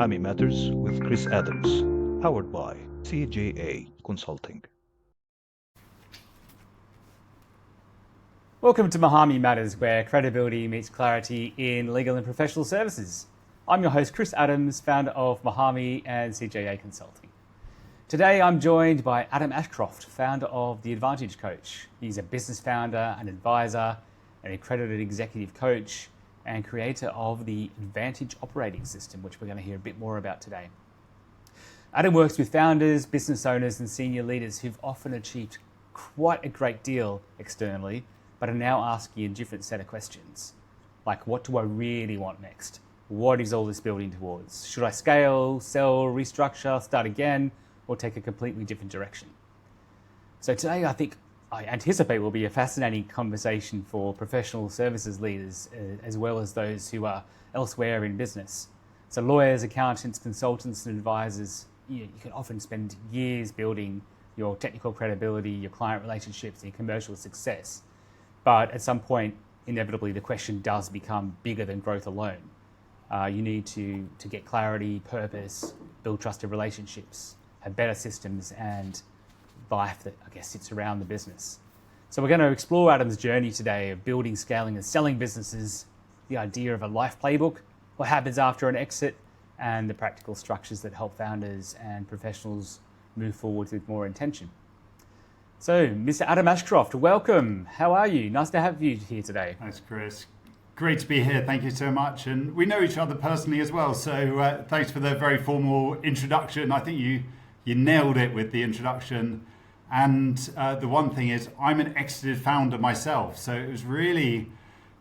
Muhami Matters with Chris Adams, powered by CJA Consulting. Welcome to Muhami Matters, where credibility meets clarity in legal and professional services. I'm your host, Chris Adams, founder of Muhami and CJA Consulting. Today, I'm joined by Adam Ashcroft, founder of The Advantage Coach. He's a business founder, an advisor, an accredited executive coach, and creator of the Advantage operating system, which we're going to hear a bit more about today. Adam works with founders, business owners, and senior leaders who've often achieved quite a great deal externally, but are now asking a different set of questions. Like, what do I really want next? What is all this building towards? Should I scale, sell, restructure, start again, or take a completely different direction? So today, I anticipate will be a fascinating conversation for professional services leaders, as well as those who are elsewhere in business. So lawyers, accountants, consultants, and advisors, you can often spend years building your technical credibility, your client relationships, and your commercial success. But at some point, inevitably, the question does become bigger than growth alone. You need to get clarity, purpose, build trusted relationships, have better systems, and life that I guess sits around the business. So we're going to explore Adam's journey today of building, scaling, and selling businesses, the idea of a life playbook, what happens after an exit, and the practical structures that help founders and professionals move forward with more intention. So, Mr. Adam Ashcroft, welcome. How are you? Nice to have you here today. Thanks, Chris. Great to be here. Thank you so much. And we know each other personally as well. So thanks for the very formal introduction. I think you nailed it with the introduction. And the one thing is, I'm an exited founder myself. So it was really,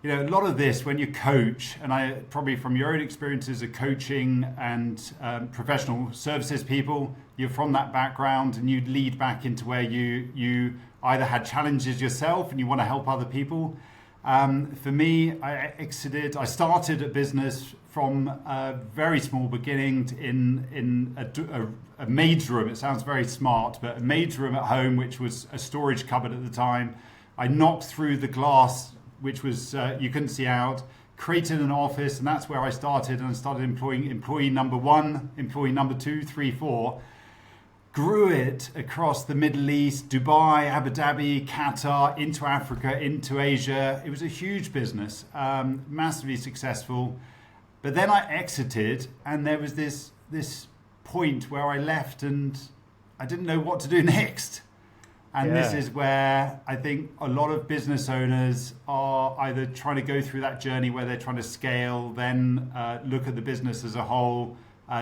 a lot of this when you coach, and I probably from your own experiences of coaching and professional services people, you're from that background and you lead back into where you either had challenges yourself and you want to help other people. For me, I started a business from a very small beginning in a maid's room. It sounds very smart, but a maid's room at home, which was a storage cupboard at the time. I knocked through the glass, which was you couldn't see out, created an office, and that's where I started. And I started employing employee number 1, employee number 2, 3, 4. Grew it across the Middle East, Dubai, Abu Dhabi, Qatar, into Africa, into Asia. It was a huge business, massively successful. But then I exited, and there was this point where I left and I didn't know what to do next. And This is where I think a lot of business owners are either trying to go through that journey where they're trying to scale, then look at the business as a whole,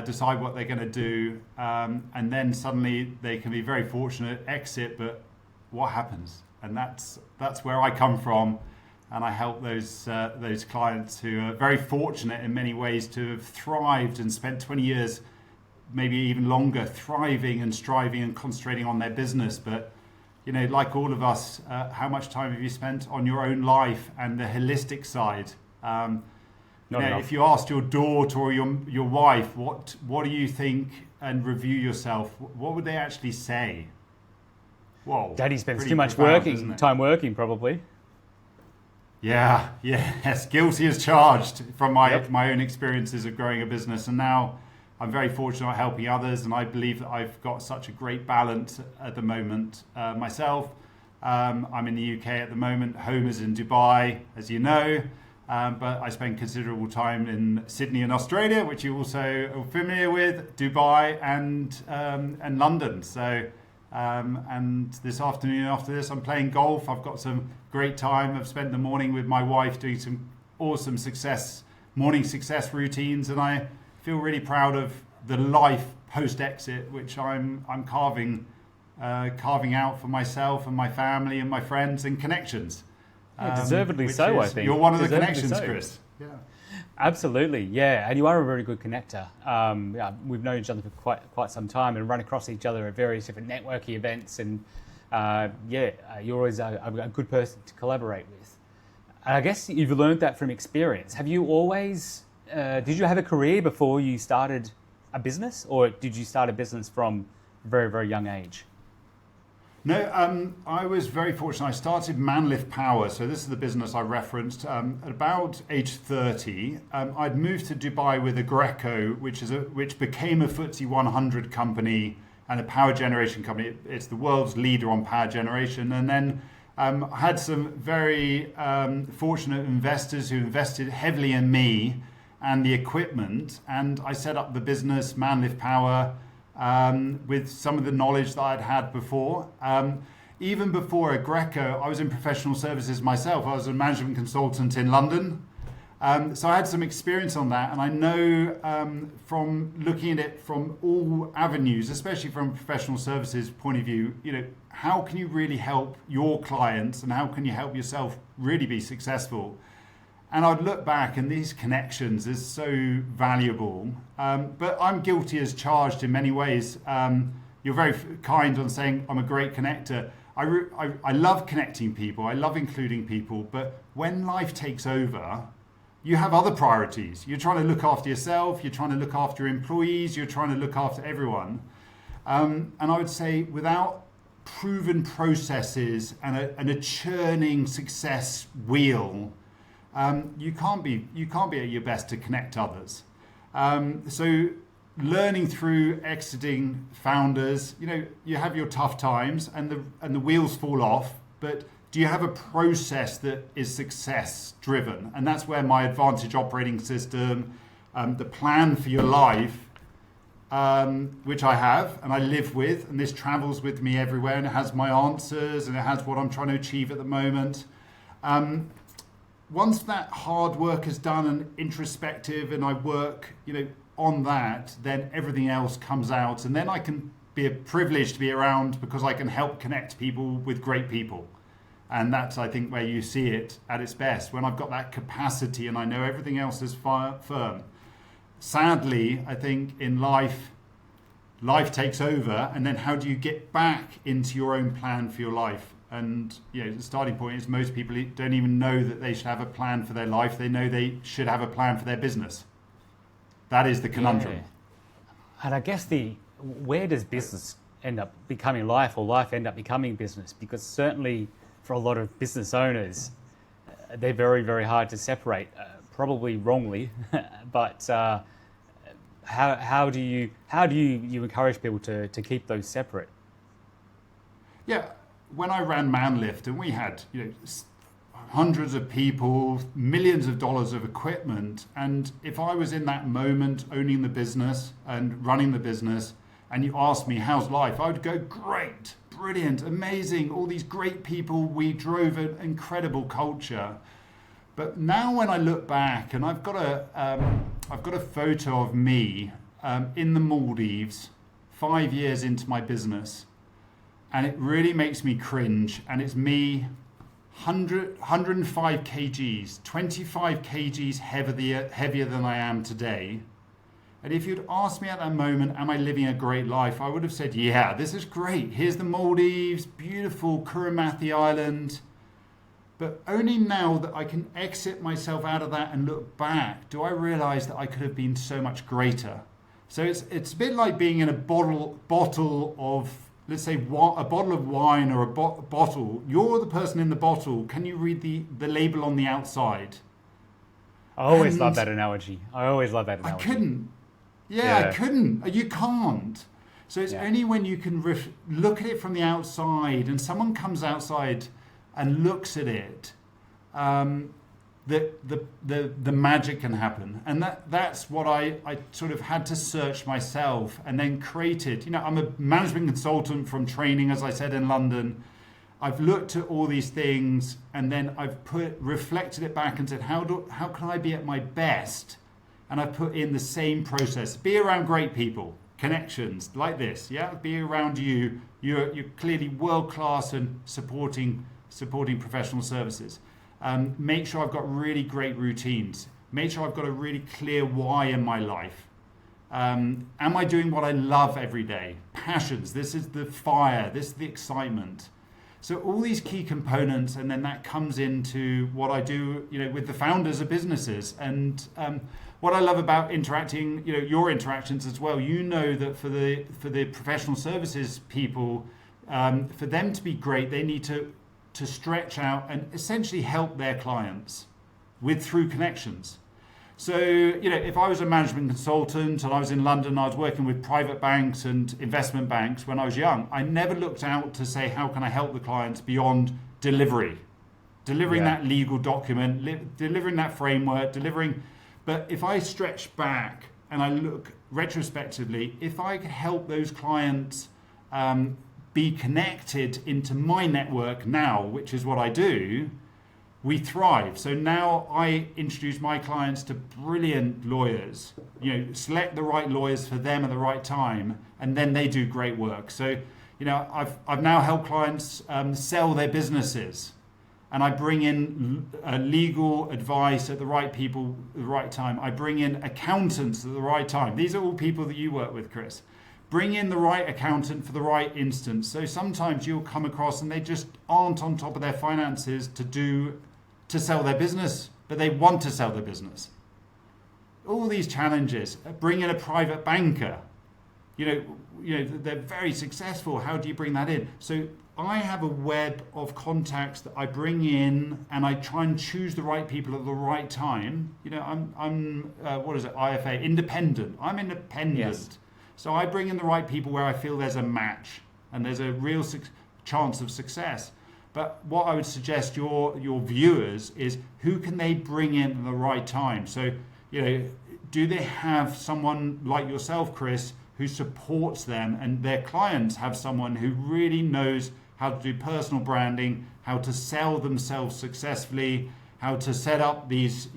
decide what they're going to do, and then suddenly they can be very fortunate, exit, but what happens? And that's where I come from. And I help those clients who are very fortunate in many ways to have thrived and spent 20 years, maybe even longer, thriving and striving and concentrating on their business. But, like all of us, how much time have you spent on your own life and the holistic side? If you asked your daughter or your wife, what do you think, and review yourself, what would they actually say? Whoa, Daddy spends too much profound, time working, probably. Yes, guilty as charged from my own experiences of growing a business. And now I'm very fortunate at helping others, and I believe that I've got such a great balance at the moment myself. I'm in the UK at the moment. Home is in Dubai, as you know, but I spend considerable time in Sydney and Australia, which you also are familiar with, Dubai and London. So and this afternoon after this, I'm playing golf. I've got some great time. I've spent the morning with my wife doing some awesome morning success routines, and I feel really proud of the life post-exit, which I'm carving out for myself and my family and my friends and connections. Deservedly so, I think. You're one of the connections, Chris. Yeah. Absolutely, yeah, and you are a very good connector. We've known each other for quite some time and run across each other at various different networking events, and you're always a good person to collaborate with. And I guess you've learned that from experience. Have you always, did you have a career before you started a business, or did you start a business from a very, very young age? No, I was very fortunate. I started Manlift Power, so this is the business I referenced. At about age 30, I'd moved to Dubai with a Greco, which became a FTSE 100 company and a power generation company. It's the world's leader on power generation. And then I had some very fortunate investors who invested heavily in me and the equipment, and I set up the business Manlift Power with some of the knowledge that I'd had before. Even before a Greco, I was in professional services myself. I was a management consultant in London. So I had some experience on that, and I know from looking at it from all avenues, especially from a professional services point of view, how can you really help your clients and how can you help yourself really be successful? And I'd look back, and these connections is so valuable. But I'm guilty as charged in many ways. You're very kind on saying I'm a great connector. I love connecting people. I love including people. But when life takes over, you have other priorities. You're trying to look after yourself. You're trying to look after your employees. You're trying to look after everyone. And I would say without proven processes and a churning success wheel, you can't be at your best to connect others. So learning through exiting founders, you have your tough times and the wheels fall off, but do you have a process that is success driven? And that's where my Advantage operating system, the plan for your life, which I have and I live with, and this travels with me everywhere, and it has my answers and it has what I'm trying to achieve at the moment. Once that hard work is done and introspective and I work, on that, then everything else comes out, and then I can be a privilege to be around because I can help connect people with great people. And that's, I think, where you see it at its best, when I've got that capacity and I know everything else is firm. Sadly, I think in life takes over, and then how do you get back into your own plan for your life? And the starting point is most people don't even know that they should have a plan for their life. They know they should have a plan for their business. That is the conundrum. Yeah. And I guess where does business end up becoming life, or life end up becoming business? Because certainly for a lot of business owners, they're very, very hard to separate, probably wrongly. But how do you encourage people to keep those separate? Yeah. When I ran Manlift, and we had hundreds of people, millions of dollars of equipment, and if I was in that moment owning the business and running the business, and you asked me how's life, I would go great, brilliant, amazing, all these great people. We drove an incredible culture. But now when I look back, and I've got a photo of me in the Maldives 5 years into my business. And it really makes me cringe. And it's me, 105 kgs, 25 kgs heavier than I am today. And if you'd asked me at that moment, am I living a great life? I would have said, yeah, this is great. Here's the Maldives, beautiful Kuramathi Island. But only now that I can exit myself out of that and look back, do I realize that I could have been so much greater. So it's a bit like being in a bottle of, let's say, a bottle of wine or a bottle. You're the person in the bottle. Can you read the label on the outside? I always love that analogy. I couldn't. I couldn't. You can't. So it's only when you can look at it from the outside, and someone comes outside and looks at it, that the magic can happen. And that's what I sort of had to search myself and then created. I'm a management consultant from training, as I said, in London. I've looked at all these things, and then I've reflected it back and said, how can I be at my best? And I've put in the same process. Be around great people, connections like this. Yeah, be around you. You're clearly world class and supporting professional services. Make sure I've got really great routines. Make sure I've got a really clear why in my life. Am I doing what I love every day? Passions. This is the fire. This is the excitement. So all these key components, and then that comes into what I do, with the founders of businesses. And what I love about interacting, your interactions as well. That for the professional services people, for them to be great, they need to stretch out and essentially help their clients through connections. So, if I was a management consultant and I was in London, I was working with private banks and investment banks when I was young, I never looked out to say, how can I help the clients beyond delivering that legal document, delivering that framework, But if I stretch back and I look retrospectively, if I could help those clients be connected into my network now, which is what I do, we thrive. So now I introduce my clients to brilliant lawyers, select the right lawyers for them at the right time, and then they do great work. So, I've now helped clients sell their businesses, and I bring in legal advice at the right people at the right time. I bring in accountants at the right time. These are all people that you work with, Chris. Bring in the right accountant for the right instance. So sometimes you'll come across and they just aren't on top of their finances to sell their business, but they want to sell their business. All these challenges. Bring in a private banker. They're very successful. How do you bring that in? So I have a web of contacts that I bring in, and I try and choose the right people at the right time. I'm what is it? IFA, independent. I'm independent. Yes. So I bring in the right people where I feel there's a match and there's a real chance of success. But what I would suggest your viewers is, who can they bring in at the right time? So, do they have someone like yourself, Chris, who supports them, and their clients have someone who really knows how to do personal branding, how to sell themselves successfully, how to set up these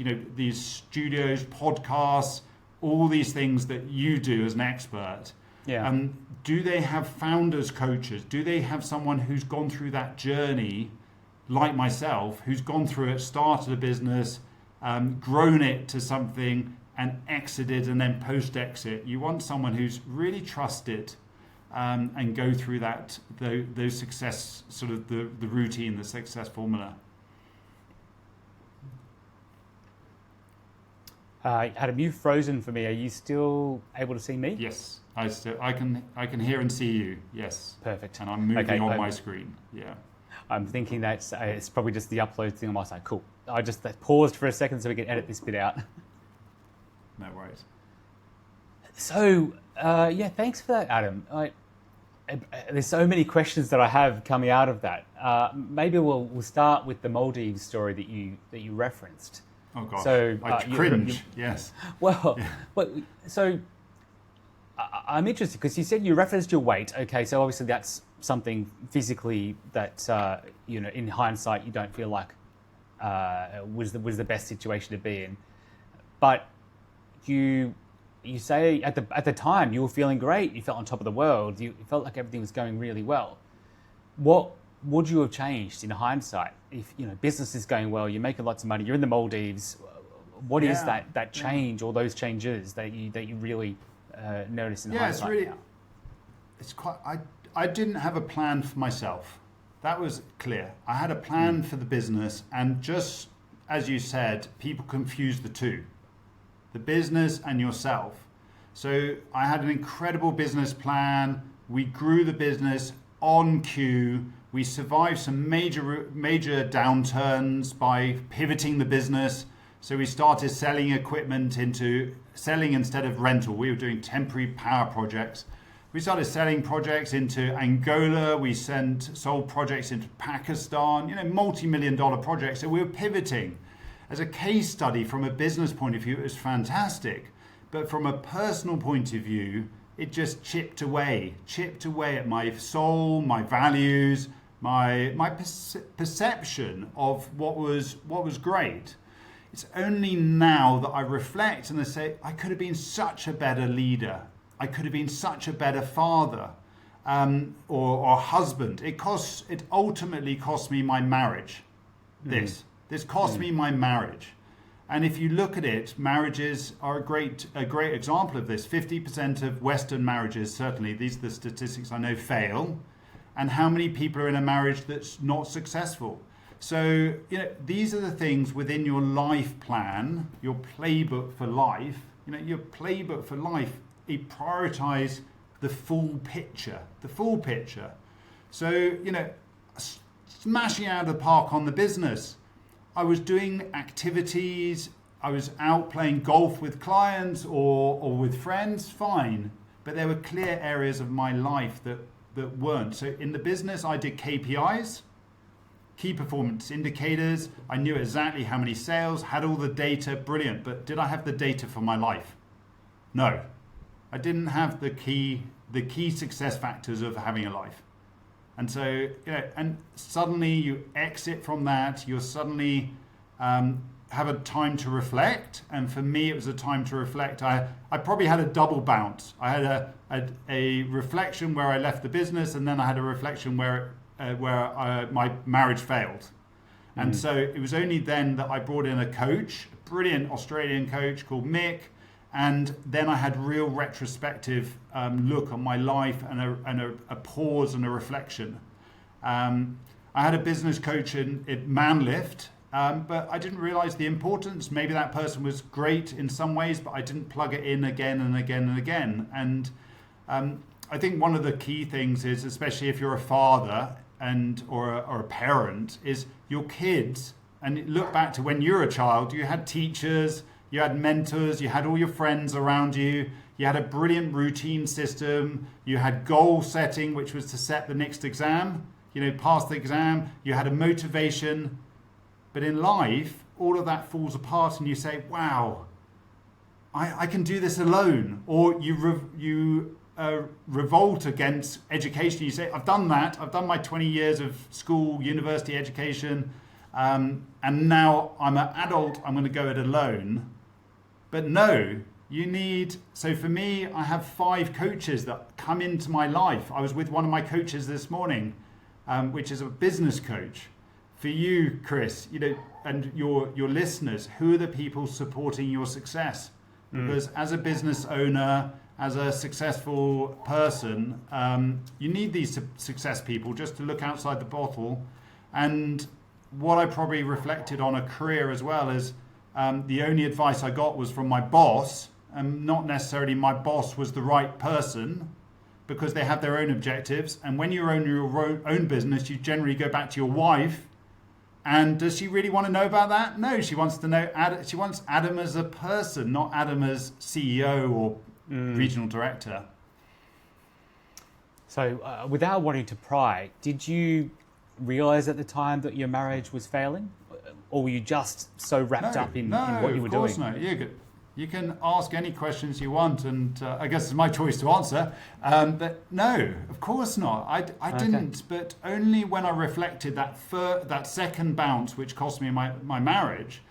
studios, podcasts, all these things that you do as an expert? Yeah. Do they have founders coaches? Do they have someone who's gone through that journey, like myself, who's gone through it, started a business, grown it to something, and exited, and then post-exit? You want someone who's really trusted and go through those success, sort of the routine, the success formula. Adam, you've frozen for me. Are you still able to see me? Yes, I can hear and see you. Yes. Perfect. And I'm moving on my screen. Yeah. I'm thinking that it's probably just the upload thing on my side. Cool. I just paused for a second so we can edit this bit out. No worries. So, thanks for that, Adam. There's so many questions that I have coming out of that. Maybe we'll start with the Maldives story that you referenced. Oh gosh, so, I cringe. Yes. Well, so I'm interested because you said you referenced your weight. Okay, so obviously that's something physically that in hindsight you don't feel like was the best situation to be in. But you say at the time you were feeling great. You felt on top of the world. You felt like everything was going really well. What would you have changed in hindsight? If business is going well, you're making lots of money, you're in the Maldives. What is that change or those changes that you really notice in hindsight? It's quite. I didn't have a plan for myself. That was clear. I had a plan for the business, and just as you said, people confuse the two, the business and yourself. So I had an incredible business plan. We grew the business on cue. We survived some major downturns by pivoting the business. So we started selling equipment into selling instead of rental. We were doing temporary power projects. We started selling projects into Angola. We sold projects into Pakistan, multi-million-dollar projects. So we were pivoting. As a case study from a business point of view, it was fantastic. But from a personal point of view, it just chipped away at my soul, my values, my perception of what was great. It's only now that I reflect and I say, I could have been such a better leader. I could have been such a better father or husband. It ultimately cost me my marriage. This cost me my marriage. And if you look at it, marriages are a great example of this. 50% of Western marriages, certainly, these are the statistics I know, fail. And how many people are in a marriage that's not successful? So, these are the things within your life plan, your playbook for life. Your playbook for life, it prioritize the full picture. So, smashing out of the park on the business. I was doing activities, I was out playing golf with clients or with friends, fine. But there were clear areas of my life that weren't. So in the business, I did KPIs, key performance indicators. I knew exactly how many sales, had all the data, brilliant. But did I have the data for my life? No. I didn't have the key success factors of having a life. And so, and suddenly you exit from that, you're suddenly have a time to reflect. And for me, it was a time to reflect. I probably had a double bounce. I had a reflection where I left the business, and then I had a reflection where my marriage failed. And so it was only then that I brought in a coach, a brilliant Australian coach called Mick. And then I had real retrospective look on my life and a pause and a reflection. I had a business coach in Manlift, but I didn't realize the importance. Maybe that person was great in some ways, but I didn't plug it in again and again and again. And I think one of the key things is, especially if you're a father or a parent, is your kids. And look back to when you were a child, you had teachers, you had mentors, you had all your friends around you, you had a brilliant routine system, you had goal setting, which was to set the next exam, pass the exam, you had a motivation. But in life, all of that falls apart and you say, wow, I can do this alone. Or you revolt against education. You say, I've done that, I've done my 20 years of school, university education, and now I'm an adult, I'm going to go it alone. But no, so for me, I have 5 coaches that come into my life. I was with one of my coaches this morning, which is a business coach. For you, Chris, and your listeners, who are the people supporting your success? Because as a business owner, as a successful person, you need these success people just to look outside the bottle. And what I probably reflected on a career as well is, the only advice I got was from my boss, and not necessarily my boss was the right person, because they have their own objectives. And when you own your own business, you generally go back to your wife. And does she really want to know about that? No, she wants to know. She wants Adam as a person, not Adam as CEO or regional director. So, without wanting to pry, did you realize at the time that your marriage was failing? Or were you just so wrapped up in what you were doing? No, of course not. You can ask any questions you want, and I guess it's my choice to answer. But no, of course not. I didn't. But only when I reflected that second bounce, which cost me my marriage,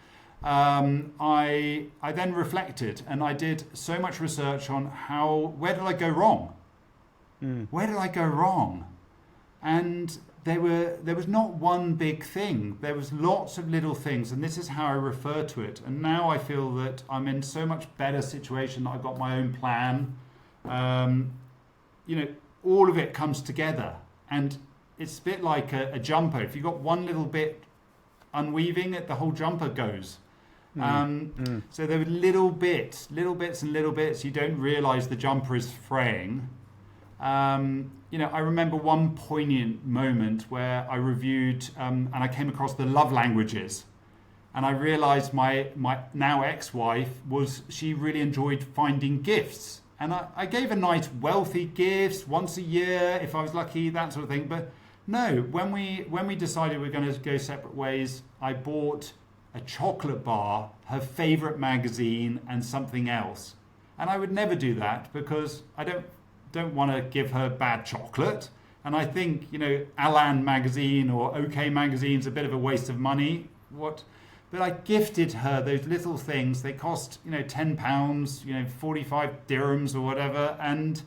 I then reflected, and I did so much research on where did I go wrong? Where did I go wrong? And there was not one big thing. There was lots of little things, and this is how I refer to it. And now I feel that I'm in so much better situation that I've got my own plan. All of it comes together, and it's a bit like a jumper. If you've got one little bit unweaving it, the whole jumper goes. So there were little bits. You don't realize the jumper is fraying. I remember one poignant moment where I reviewed and I came across the love languages, and I realized my now ex-wife she really enjoyed finding gifts, and I gave her nice wealthy gifts once a year if I was lucky, that sort of thing. But no, when we decided we're going to go separate ways, I bought a chocolate bar, her favorite magazine, and something else. And I would never do that because I don't want to give her bad chocolate. And I think, Alan magazine or OK magazine's a bit of a waste of money. But I gifted her those little things. They cost, £10, 45 dirhams or whatever. And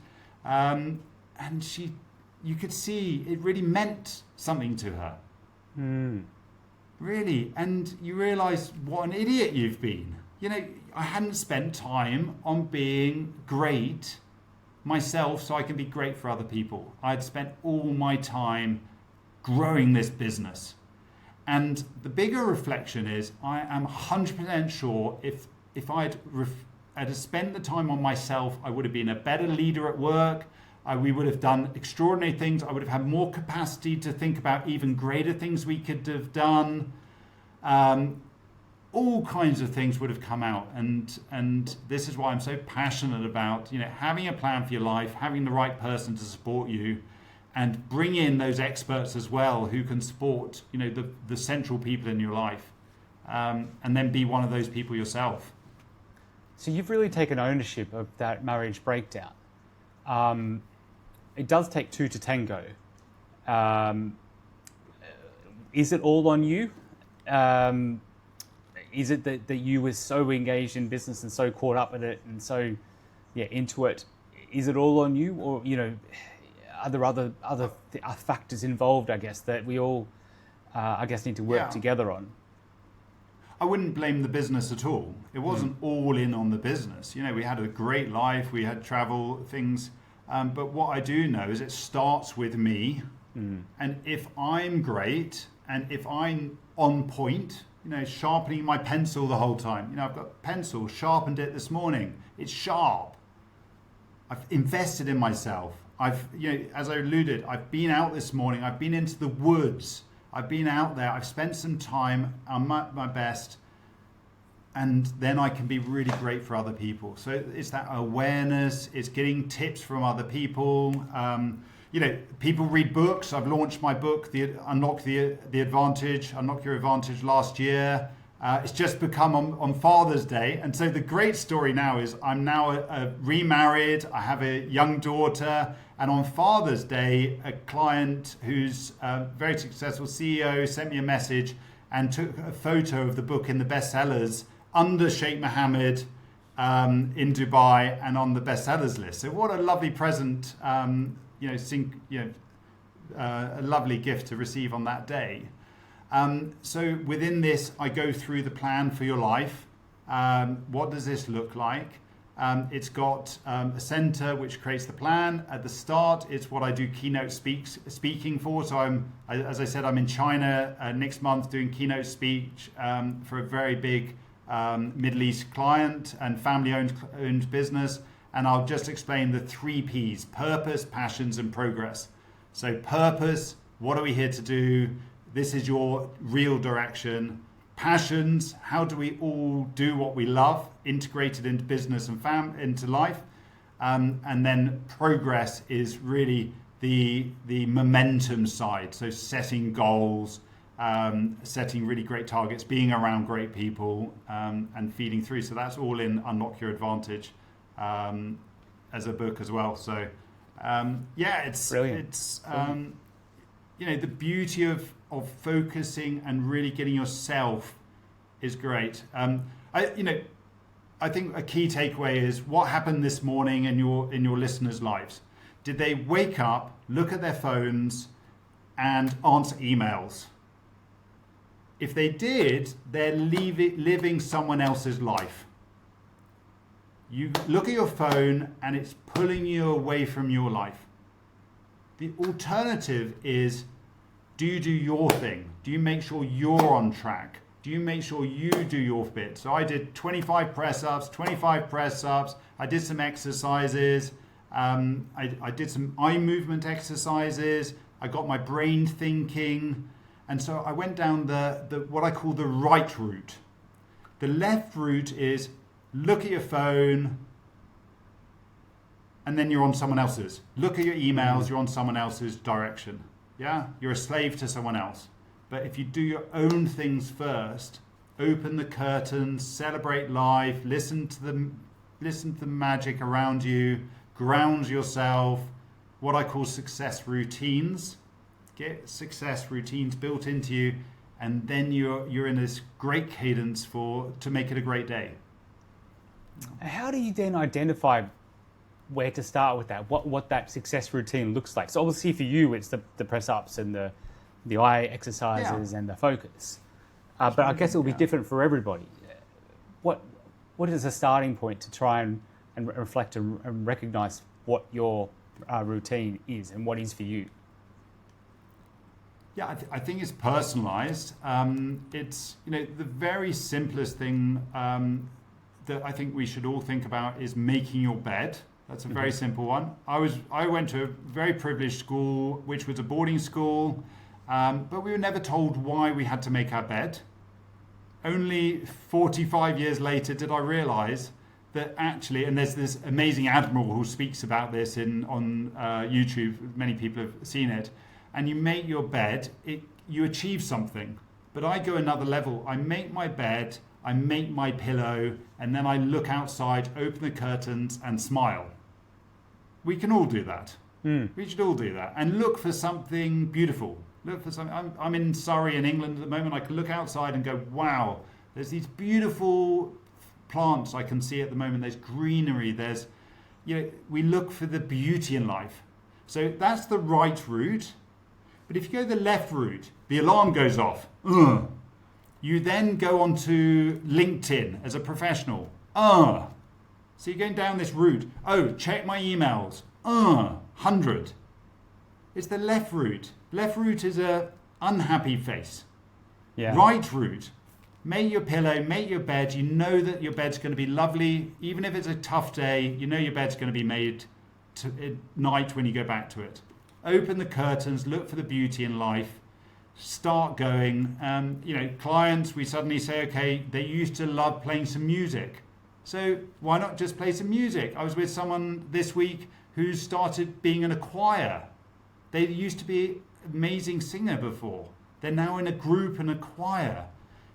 you could see it really meant something to her. Really. And you realize what an idiot you've been. I hadn't spent time on being great myself so I can be great for other people. I'd spent all my time growing this business. And the bigger reflection is, I am 100% sure if I'd spent the time on myself, I would have been a better leader at work, We would have done extraordinary things. I would have had more capacity to think about even greater things we could have done. All kinds of things would have come out, and this is why I'm so passionate about having a plan for your life, having the right person to support you, and bring in those experts as well who can support the central people in your life, and then be one of those people yourself. So you've really taken ownership of that marriage breakdown. It does take two to tango. Is it all on you? Is it that you were so engaged in business and so caught up in it and so into it? Is it all on you, or are there other factors involved? I guess that we all need to work together on. I wouldn't blame the business at all. It wasn't all in on the business. We had a great life. We had travel things. But what I do know is it starts with me. And if I'm great and if I'm on point, sharpening my pencil the whole time. I've got pencil, sharpened it this morning. It's sharp. I've invested in myself. As I alluded, I've been out this morning. I've been into the woods. I've been out there. I've spent some time. I'm at my best. And then I can be really great for other people. So it's that awareness. It's getting tips from other people. People read books. I've launched my book, Unlock Your Advantage last year. It's just become on Father's Day. And so the great story now is I'm now remarried. I have a young daughter. And on Father's Day, a client who's a very successful CEO sent me a message and took a photo of the book in the bestsellers under Sheikh Mohammed in Dubai and on the bestsellers list. So what a lovely present, a lovely gift to receive on that day. So within this, I go through the plan for your life. What does this look like? It's got a center which creates the plan. At the start, it's what I do keynote speaking for. So as I said, I'm in China next month doing keynote speech for a very big Middle East client and family-owned business. And I'll just explain the 3 Ps: purpose, passions, and progress. So purpose, what are we here to do? This is your real direction. Passions, how do we all do what we love, integrated into business and into life? And then progress is really the momentum side. So setting goals, setting really great targets, being around great people, and feeding through. So that's all in Unlock Your Advantage as a book as well. So it's brilliant. It's the beauty of focusing and really getting yourself is great. I think a key takeaway is what happened this morning in your listeners' lives. Did they wake up, look at their phones, and answer emails? If they did, they're living someone else's life. You look at your phone and it's pulling you away from your life. The alternative is, do you do your thing? Do you make sure you're on track? Do you make sure you do your bit? So I did 25 press-ups. I did some exercises. I did some eye movement exercises. I got my brain thinking. And so I went down the what I call the right route. The left route is look at your phone and then you're on someone else's. Look at your emails, you're on someone else's direction. Yeah, you're a slave to someone else. But if you do your own things first, open the curtains, celebrate life, listen to the magic around you, ground yourself, what I call success routines. Get success routines built into you, and then you're in this great cadence to make it a great day. How do you then identify where to start with that? What that success routine looks like? So obviously for you, it's the press ups and the eye exercises and the focus. But I guess it will be different for everybody. What is a starting point to try and reflect and recognize what your routine is and what is for you? Yeah, I think it's personalized. It's the very simplest thing that I think we should all think about is making your bed. That's a very simple one. I went to a very privileged school, which was a boarding school, but we were never told why we had to make our bed. Only 45 years later did I realise that actually, and there's this amazing admiral who speaks about this on YouTube, many people have seen it, and you make your bed, you achieve something. But I go another level. I make my bed, I make my pillow, and then I look outside, open the curtains and smile. We can all do that. We should all do that. And look for something beautiful. Look for something. I'm in Surrey in England at the moment. I can look outside and go, wow, there's these beautiful plants I can see at the moment. There's greenery. There's, we look for the beauty in life. So that's the right route. But if you go the left route, the alarm goes off. You then go onto LinkedIn as a professional. So you're going down this route. Check my emails. 100. It's the left route. Left route is a unhappy face. Yeah. Right route. Make your pillow, make your bed. You know that your bed's going to be lovely. Even if it's a tough day, you know your bed's going to be made at night when you go back to it. Open the curtains, look for the beauty in life. Start going. Clients, we suddenly say, okay, they used to love playing some music. So why not just play some music? I was with someone this week who started being in a choir. They used to be amazing singer before. They're now in a group and a choir.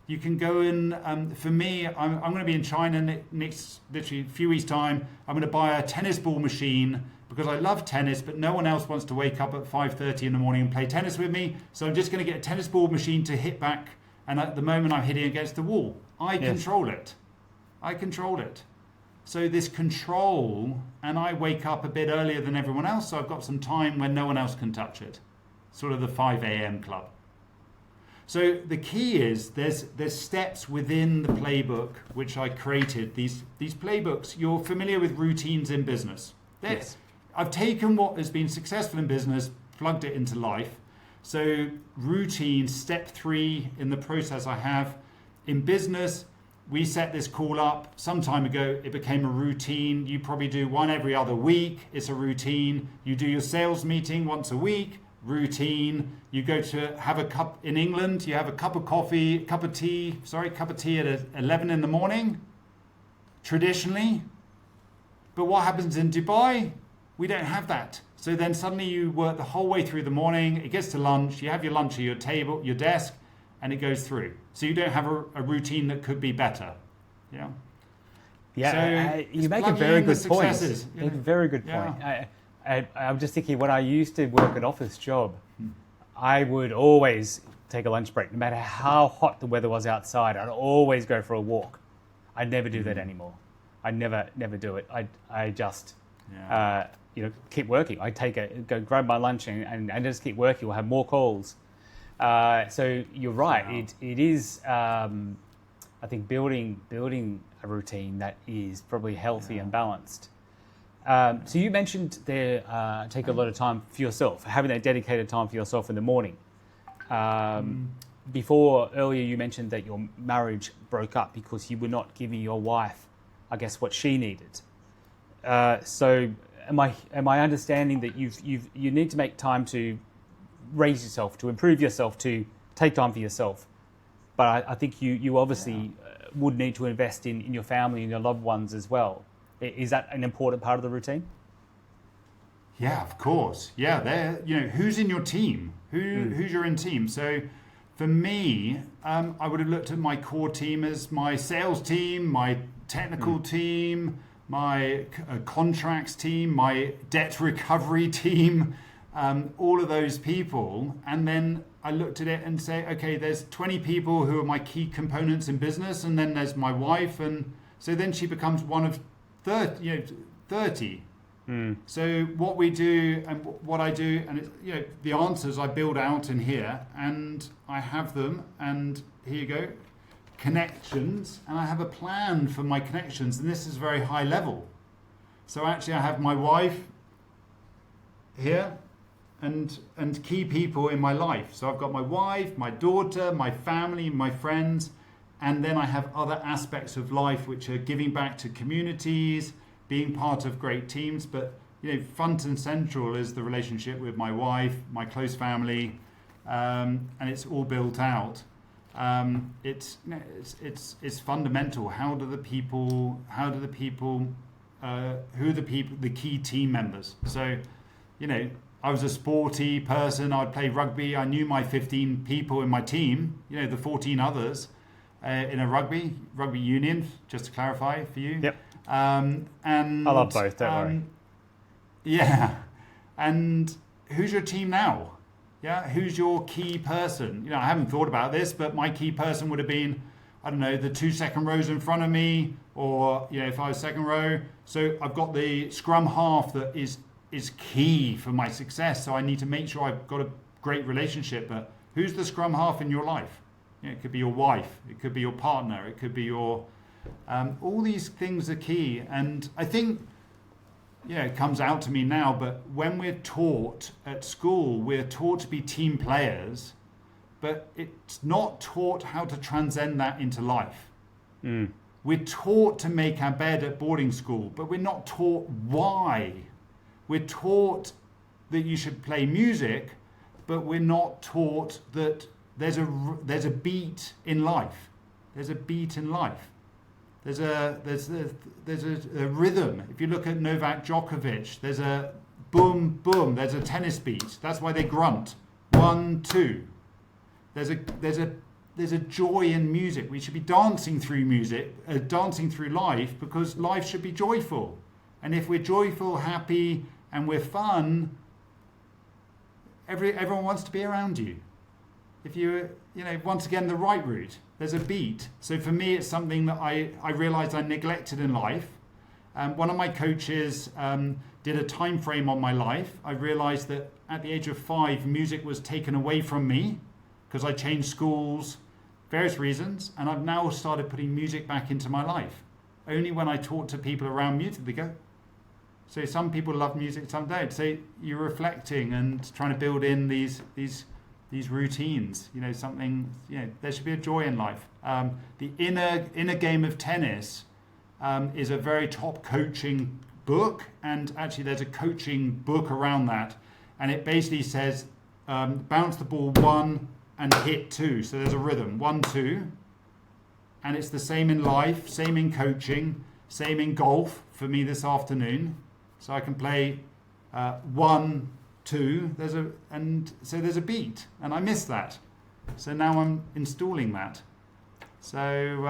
You can go in, for me, I'm going to be in China next, literally a few weeks' time. I'm going to buy a tennis ball machine because I love tennis, but no one else wants to wake up at 5:30 in the morning and play tennis with me. So I'm just going to get a tennis ball machine to hit back. And at the moment I'm hitting against the wall. I control it. So this control, and I wake up a bit earlier than everyone else, so I've got some time when no one else can touch it. Sort of the 5 a.m. club. So the key is there's steps within the playbook which I created. These playbooks, you're familiar with routines in business. Yes. I've taken what has been successful in business, plugged it into life. So routine, step 3 in the process I have. In business, we set this call up some time ago. It became a routine. You probably do one every other week. It's a routine. You do your sales meeting once a week. Routine. You go to have a cup in England. You have a cup of tea at 11 in the morning. Traditionally. But what happens in Dubai? We don't have that. So then suddenly you work the whole way through the morning. It gets to lunch. You have your lunch at your table, your desk, and it goes through. So you don't have a routine that could be better. Yeah. Yeah, So you make a very good point. A very good point. Yeah. I'm just thinking, when I used to work an office job, I would always take a lunch break, no matter how hot the weather was outside. I'd always go for a walk. I'd never do that anymore. I never do it. I just keep working. I go grab my lunch and just keep working. We'll have more calls. So you're right. It is. I think building a routine that is probably healthy and balanced. So you mentioned take a lot of time for yourself, having that dedicated time for yourself in the morning. Earlier you mentioned that your marriage broke up because you were not giving your wife, I guess, what she needed. So am I understanding that you need to make time to raise yourself, to improve yourself, to take time for yourself? But I think you obviously would need to invest in your family and your loved ones as well. Is that an important part of the routine? Yeah, of course. Yeah, who's in your team? Who's your in team? So for me, I would have looked at my core team as my sales team, my technical team, my contracts team, my debt recovery team, all of those people. And then I looked at it and say, okay, there's 20 people who are my key components in business, and then there's my wife, and so then she becomes one of 30. So what we do and what I do, and the answers I build out in here, and I have them, and here you go, connections, and I have a plan for my connections, and this is very high level. So actually I have my wife here and key people in my life. So I've got my wife, my daughter, my family, my friends, and then I have other aspects of life which are giving back to communities, being part of great teams, but front and central is the relationship with my wife, my close family, and it's all built out. It's fundamental. Who are the key team members? So, I was a sporty person. I'd play rugby. I knew my 15 people in my team, the 14 others in a rugby union, just to clarify for you. Yep. And I love both, don't worry. Yeah. And who's your team now? Yeah. Who's your key person? I haven't thought about this, but my key person would have been, I don't know, the 2 second rows in front of me, or, if I was second row. So I've got the scrum half that is key for my success. So I need to make sure I've got a great relationship. But who's the scrum half in your life? It could be your wife. It could be your partner. It could be your... all these things are key. And I think, it comes out to me now, but when we're taught at school, we're taught to be team players, but it's not taught how to transcend that into life. Mm. We're taught to make our bed at boarding school, but we're not taught why. We're taught that you should play music, but we're not taught that there's a beat in life. There's a beat in life. There's a rhythm. If you look at Novak Djokovic, there's a boom, boom. There's a tennis beat. That's why they grunt. 1, 2. There's a joy in music. We should be dancing through music, dancing through life, because life should be joyful. And if we're joyful, happy, and we're fun, everyone wants to be around you. If you're, once again, the right route, there's a beat. So for me, it's something that I realized I neglected in life. One of my coaches did a time frame on my life. I realized that at the age of 5, music was taken away from me because I changed schools, various reasons, and I've now started putting music back into my life. Only when I talk to people around music, they go. So some people love music, some don't. So you're reflecting and trying to build in these routines. Something. There should be a joy in life. The inner game of tennis is a very top coaching book, and actually there's a coaching book around that, and it basically says bounce the ball 1 and hit 2. So there's a rhythm 1, 2, and it's the same in life, same in coaching, same in golf for me this afternoon. So I can play 1, 2. There's a beat, and I miss that. So now I'm installing that. So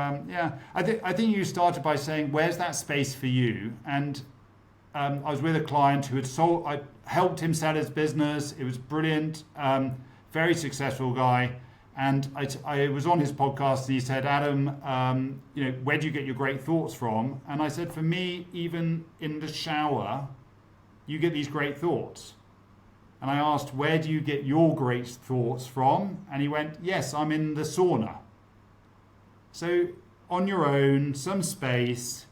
I think you started by saying, where's that space for you? And I was with a client who I helped him sell his business. It was brilliant, very successful guy. And I was on his podcast, and he said, Adam, where do you get your great thoughts from? And I said, for me, even in the shower, you get these great thoughts. And I asked, where do you get your great thoughts from? And he went, yes, I'm in the sauna. So on your own, some space,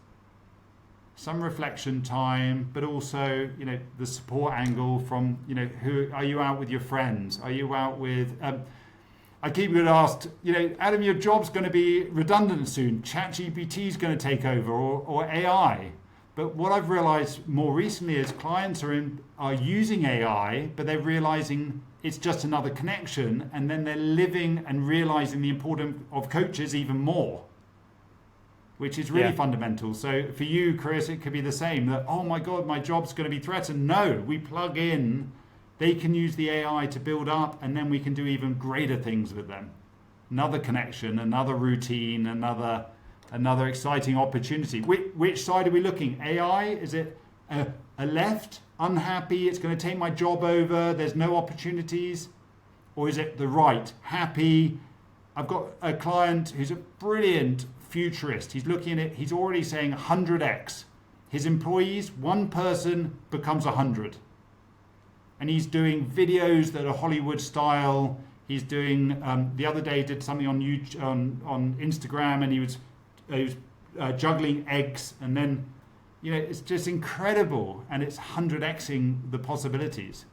some reflection time, but also, the support angle from, who are you out with your friends? Are you out with... I keep getting asked, Adam, your job's going to be redundant soon. ChatGPT is going to take over, or AI. But what I've realized more recently is clients are using AI, but they're realizing it's just another connection, and then they're living and realizing the importance of coaches even more, which is really fundamental. So for you, Chris, it could be the same, that, oh my God, my job's going to be threatened. No, we plug in. They can use the AI to build up, and then we can do even greater things with them. Another connection, another routine, another exciting opportunity. Which side are we looking? AI? Is it a left, unhappy, it's going to take my job over, there's no opportunities? Or is it the right, happy? I've got a client who's a brilliant futurist. He's looking at it, he's already saying 100x. His employees, one person becomes 100. And he's doing videos that are Hollywood style. He's doing, the other day did something on YouTube, on Instagram, and he was juggling eggs, and then, it's just incredible, and it's 100xing the possibilities.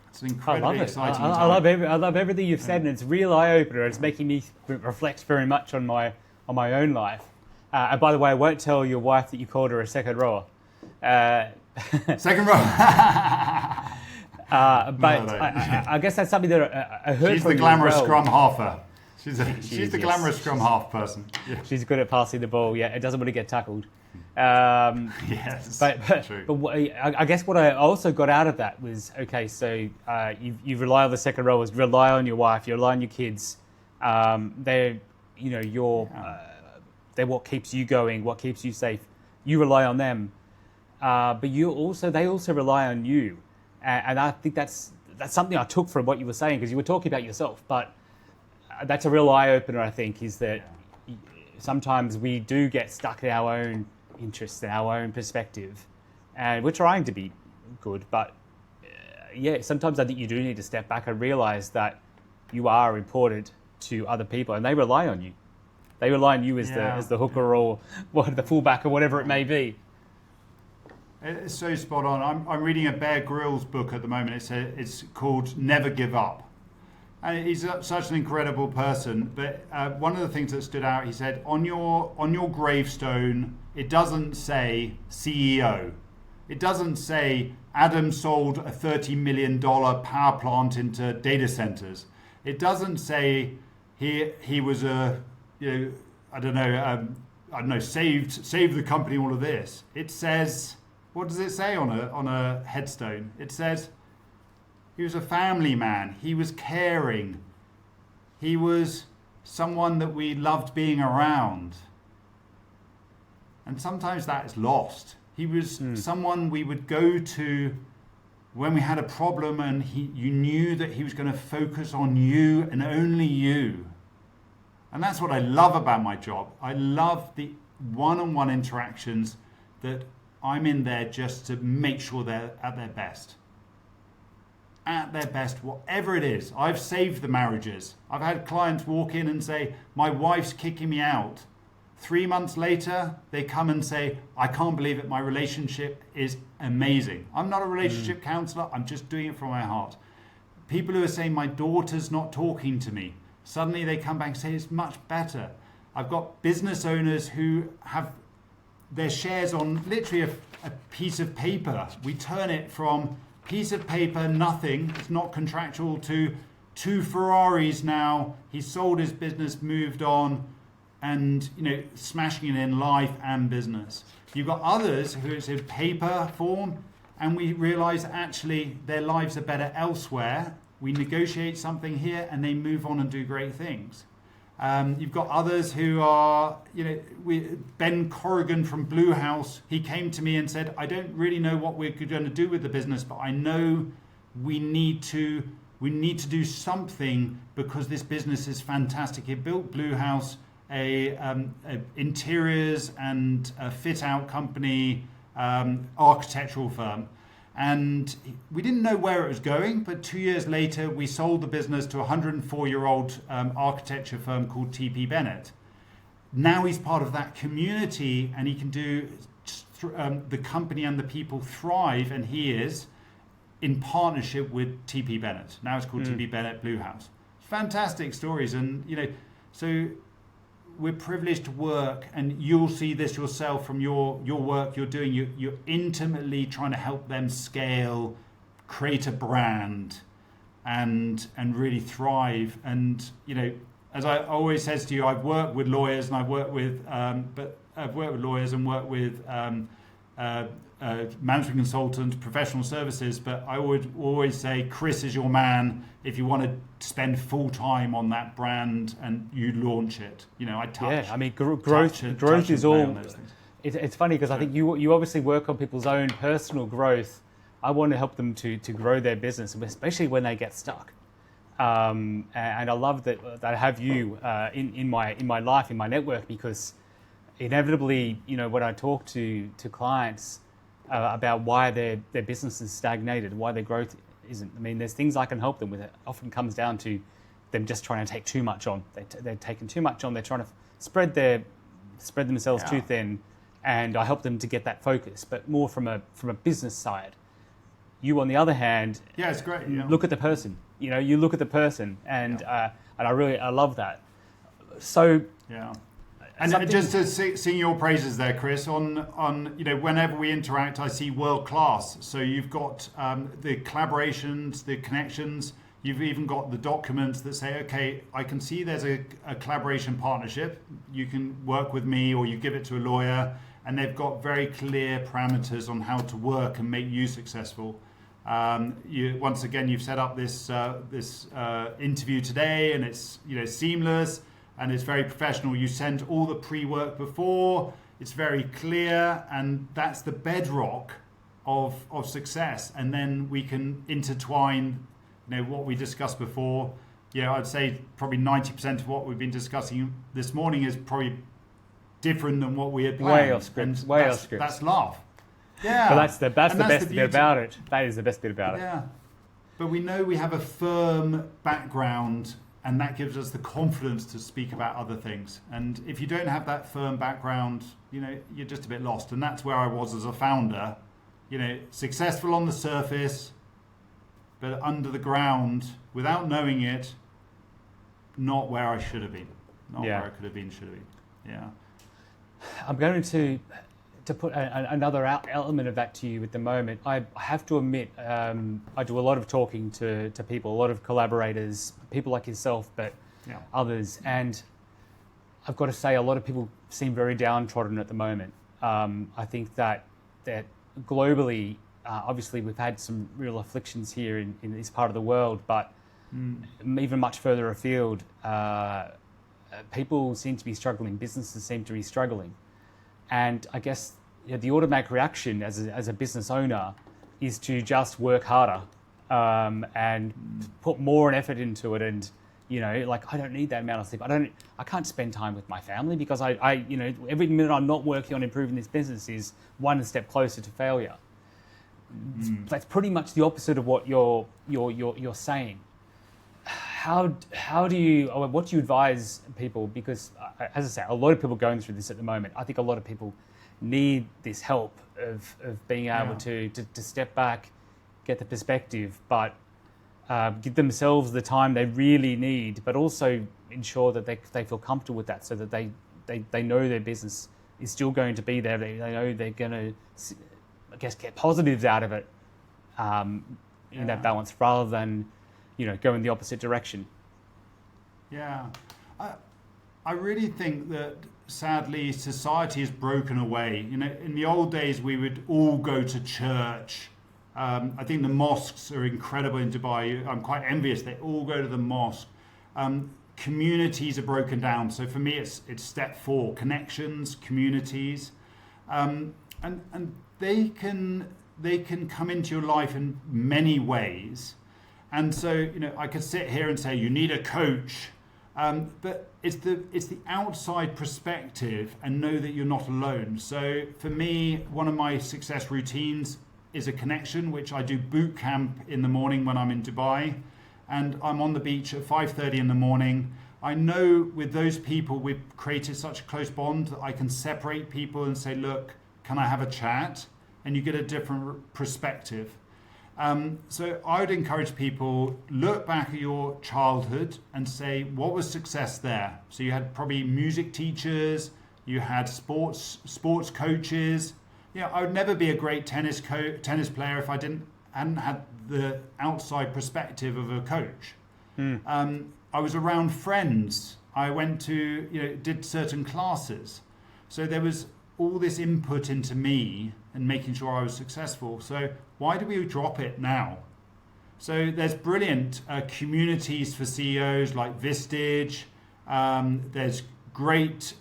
It's an incredibly exciting time. I love everything you've said, and it's a real eye opener. It's making me reflect very much on my own life. And by the way, I won't tell your wife that you called her a second rower. Second row. But I guess that's something that I heard She's from the you glamorous as well. scrum halfer. She's is, the yes. glamorous scrum half person. Yeah. She's good at passing the ball. Yeah, it doesn't want to get tackled. Yes, true. But I guess what I also got out of that was, okay, so you rely on the second rowers, rely on your wife, you rely on your kids. They're they're what keeps you going, what keeps you safe. You rely on them, but they also rely on you, and I think that's something I took from what you were saying, because you were talking about yourself, but that's a real eye opener. I think is that sometimes we do get stuck in our own interests and our own perspective, and we're trying to be good, but sometimes I think you do need to step back and realize that you are important to other people, and they rely on you. They rely on you as the hooker or the fullback or whatever it may be. It's so spot on. I'm reading a Bear Grylls book at the moment. It's called Never Give Up. And he's such an incredible person. But one of the things that stood out, he said, on your gravestone, it doesn't say CEO. It doesn't say Adam sold a $30 million power plant into data centers. It doesn't say he was saved the company, all of this. It says, what does it say on a headstone? It says he was a family man. He was caring. He was someone that we loved being around. And sometimes that is lost. He was someone we would go to when we had a problem, and you knew that he was going to focus on you and only you. And that's what I love about my job. I love the one-on-one interactions that I'm in there just to make sure they're at their best. At their best, whatever it is. I've saved the marriages. I've had clients walk in and say, my wife's kicking me out. 3 months later, they come and say, I can't believe it, my relationship is amazing. I'm not a relationship counselor, I'm just doing it from my heart. People who are saying, my daughter's not talking to me, suddenly they come back and say, it's much better. I've got business owners who have their shares on literally a piece of paper. We turn it from piece of paper, nothing, it's not contractual, to 2 Ferraris now. He's sold his business, moved on, and smashing it in life and business. You've got others who it's in paper form, and we realize actually their lives are better elsewhere. We negotiate something here and they move on and do great things. You've got others who are, Ben Corrigan from Blue House, he came to me and said, I don't really know what we're going to do with the business, but I know we need to do something because this business is fantastic. He built Blue House, a interiors and a fit out company, architectural firm. And we didn't know where it was going, but 2 years later, we sold the business to a 104-year-old architecture firm called TP Bennett. Now he's part of that community, and he can do the company and the people thrive, and he is in partnership with TP Bennett. Now it's called TP Bennett Blue House. Fantastic stories, and so we're privileged to work, and you'll see this yourself from your work you're doing. You're intimately trying to help them scale, create a brand, and really thrive. And as I always says to you, I've worked with lawyers, and I've worked with management consultants, professional services, but I would always say Chris is your man if you want to spend full time on that brand and you launch it. I touch. Yeah, I mean, growth is all. It's funny because I think you obviously work on people's own personal growth. I want to help them to grow their business, especially when they get stuck. And I love that I have you in my life, in my network, because inevitably, when I talk to clients about why their business is stagnated, why their growth isn't. I mean, there's things I can help them with. It often comes down to them just trying to take too much on. They're taking too much on. They're trying to spread themselves too thin, and I help them to get that focus, but more from a business side. You, on the other hand, it's great. Look at the person. You look at the person, and I love that. So, And just to sing your praises there, Chris, on whenever we interact, I see world class. So you've got the collaborations, the connections. You've even got the documents that say, okay, I can see there's a collaboration partnership. You can work with me, or you give it to a lawyer, and they've got very clear parameters on how to work and make you successful. Once again, you've set up this interview today, and it's seamless. And it's very professional. You send all the pre-work before. It's very clear, and that's the bedrock of success. And then we can intertwine, what we discussed before. I'd say probably 90% of what we've been discussing this morning is probably different than what we had planned. Way off script. Way off script. That's love. Yeah. But that's the best bit about it. That is the best bit about it. Yeah. But we know we have a firm background. And that gives us the confidence to speak about other things. And if you don't have that firm background, you're just a bit lost. And that's where I was as a founder, successful on the surface, but under the ground, without knowing it, not where I should have been. Not where I could have been, should have been. Yeah. I'm going to put another element of that to you at the moment. I have to admit, I do a lot of talking to people, a lot of collaborators, people like yourself, but others. And I've got to say, a lot of people seem very downtrodden at the moment. I think that globally, obviously, we've had some real afflictions here in this part of the world, but even much further afield, people seem to be struggling, businesses seem to be struggling. And I guess the automatic reaction as a business owner is to just work harder and put more effort into it. And I don't need that amount of sleep. I can't spend time with my family because I every minute I'm not working on improving this business is one step closer to failure. That's pretty much the opposite of what you're saying. What do you advise people? Because as I say, a lot of people are going through this at the moment. I think a lot of people need this help of being able to step back, get the perspective, but give themselves the time they really need, but also ensure that they feel comfortable with that, so that they know their business is still going to be there. They know they're going to, I guess, get positives out of it in that balance, rather than go in the opposite direction. Yeah. I really think that, sadly, society has broken away. In the old days, we would all go to church. I think the mosques are incredible in Dubai. I'm quite envious. They all go to the mosque. Communities are broken down. So for me, it's step 4, connections, communities. And they can come into your life in many ways. And so, I could sit here and say, you need a coach, but it's the outside perspective, and know that you're not alone. So for me, one of my success routines is a connection, which I do boot camp in the morning when I'm in Dubai, and I'm on the beach at 5:30 in the morning. I know with those people, we've created such a close bond that I can separate people and say, look, can I have a chat? And you get a different perspective. So I would encourage people, look back at your childhood and say, what was success there? So you had probably music teachers, you had sports coaches. I would never be a great tennis player if I hadn't had the outside perspective of a coach. I was around friends. I went to, did certain classes. So there was all this input into me and making sure I was successful. So why do we drop it now? So there's brilliant communities for CEOs like Vistage. There's great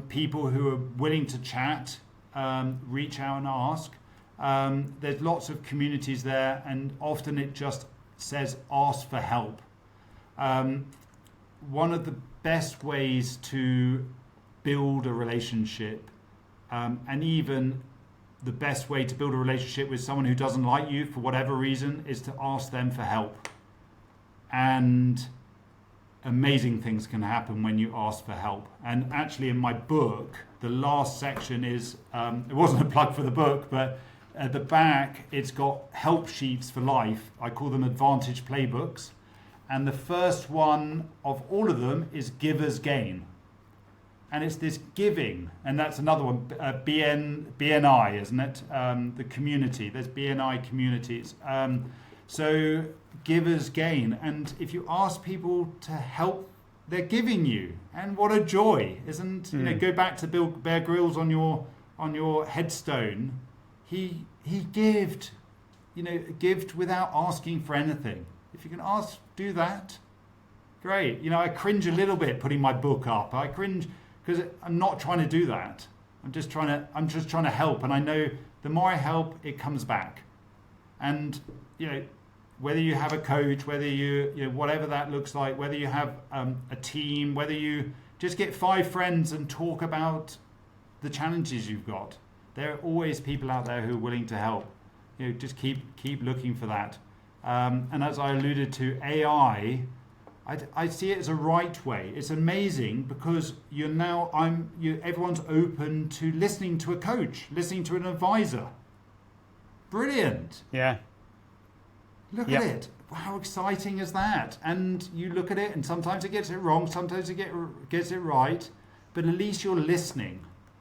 people who are willing to chat, reach out and ask. There's lots of communities there, and often it just says ask for help. One of the best ways to build a relationship, and even the best way to build a relationship with someone who doesn't like you for whatever reason, is to ask them for help. And amazing things can happen when you ask for help. And actually in my book, the last section is, it wasn't a plug for the book, but at the back, it's got help sheets for life. I call them advantage playbooks. And the first one of all of them is givers gain. and it's this giving, and that's another one, BNI, isn't it? The community, there's BNI communities. So givers gain, and if you ask people to help, they're giving you, and what a joy, isn't? Go back to Bear Grylls on your headstone. He gived, gived without asking for anything. If you can ask, do that. Great. I cringe a little bit putting my book up. I cringe because I'm not trying to do that. I'm just trying to help, and I know the more I help, it comes back. And whether you have a coach, whether you whatever that looks like, whether you have a team, whether you just get 5 friends and talk about the challenges you've got, there are always people out there who are willing to help. Just keep looking for that. And as I alluded to, AI, I see it as a right way. It's amazing because everyone's open to listening to a coach, listening to an advisor. Brilliant. Yeah. Look at it. How exciting is that? And you look at it, and sometimes it gets it wrong, sometimes it gets it right, but at least you're listening.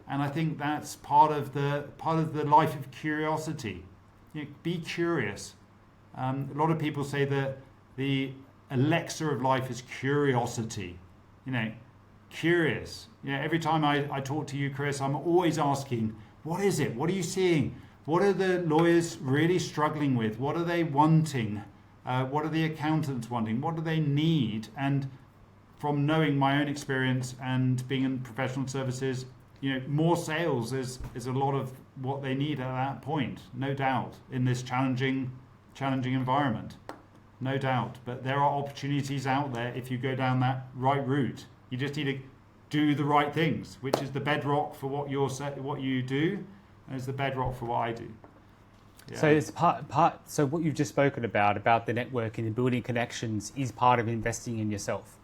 And I think that's part of the life of curiosity. Be curious. A lot of people say that the elixir of life is curiosity. Curious. Every time I talk to you, Chris, I'm always asking, what is it? What are you seeing? What are the lawyers really struggling with? What are they wanting? What are the accountants wanting? What do they need? And from knowing my own experience and being in professional services, more sales is a lot of what they need at that point, no doubt, in this challenging environment, no doubt. But there are opportunities out there if you go down that right route. You just need to do the right things, which is the bedrock for what you do, and is the bedrock for what I do. Yeah. So it's part. So what you've just spoken about the networking and building connections is part of investing in yourself.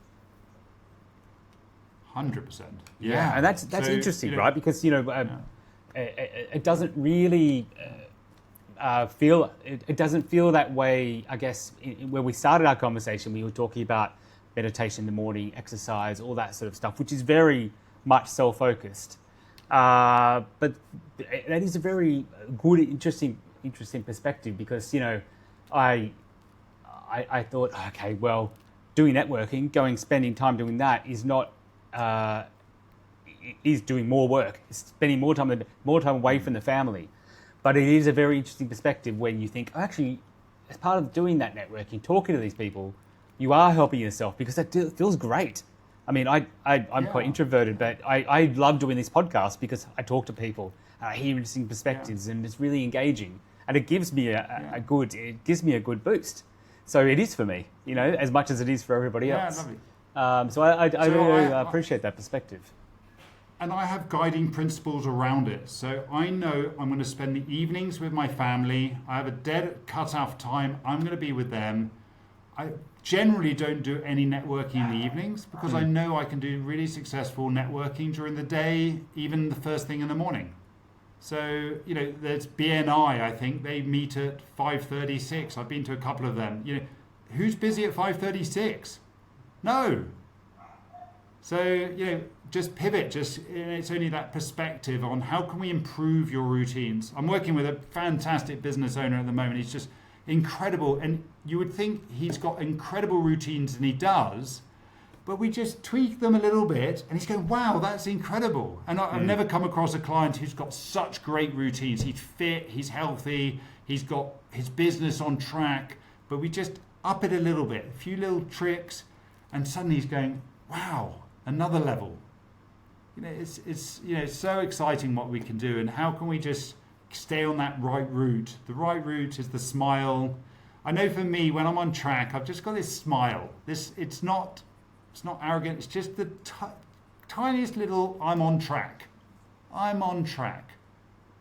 100%. Yeah, and that's interesting, right? Because it doesn't really feel it doesn't feel that way. I guess where we started our conversation, we were talking about meditation in the morning, exercise, all that sort of stuff, which is very much self-focused. But that is a very good, interesting perspective because I thought, okay, well, doing networking, spending time doing that is not. Is doing more work, spending more time away from the family. But it is a very interesting perspective when you think, actually, as part of doing that networking, talking to these people, you are helping yourself because that feels great. I mean, I'm quite introverted, but I love doing this podcast because I talk to people and I hear interesting perspectives and it's really engaging. And it gives me a good boost. So it is for me, as much as it is for everybody else. Lovely. So I really appreciate that perspective. And I have guiding principles around it. So I know I'm going to spend the evenings with my family. I have a dead cut-off time. I'm going to be with them. I generally don't do any networking in the evenings because I know I can do really successful networking during the day, even the first thing in the morning. So, there's BNI, I think. They meet at 5:36. I've been to a couple of them. Who's busy at 5:36? No. So, just pivot. It's only that perspective on how can we improve your routines. I'm working with a fantastic business owner at the moment. He's just incredible. And you would think he's got incredible routines, and he does. But we just tweak them a little bit, and he's going, wow, that's incredible. And I've never come across a client who's got such great routines. He's fit, he's healthy, he's got his business on track. But we just up it a little bit, a few little tricks, and suddenly he's going, wow, another level. It's so exciting what we can do, and how can we just stay on that right route? The right route is the smile. I know for me, when I'm on track, I've just got this smile. It's not arrogant. It's just the tiniest little I'm on track.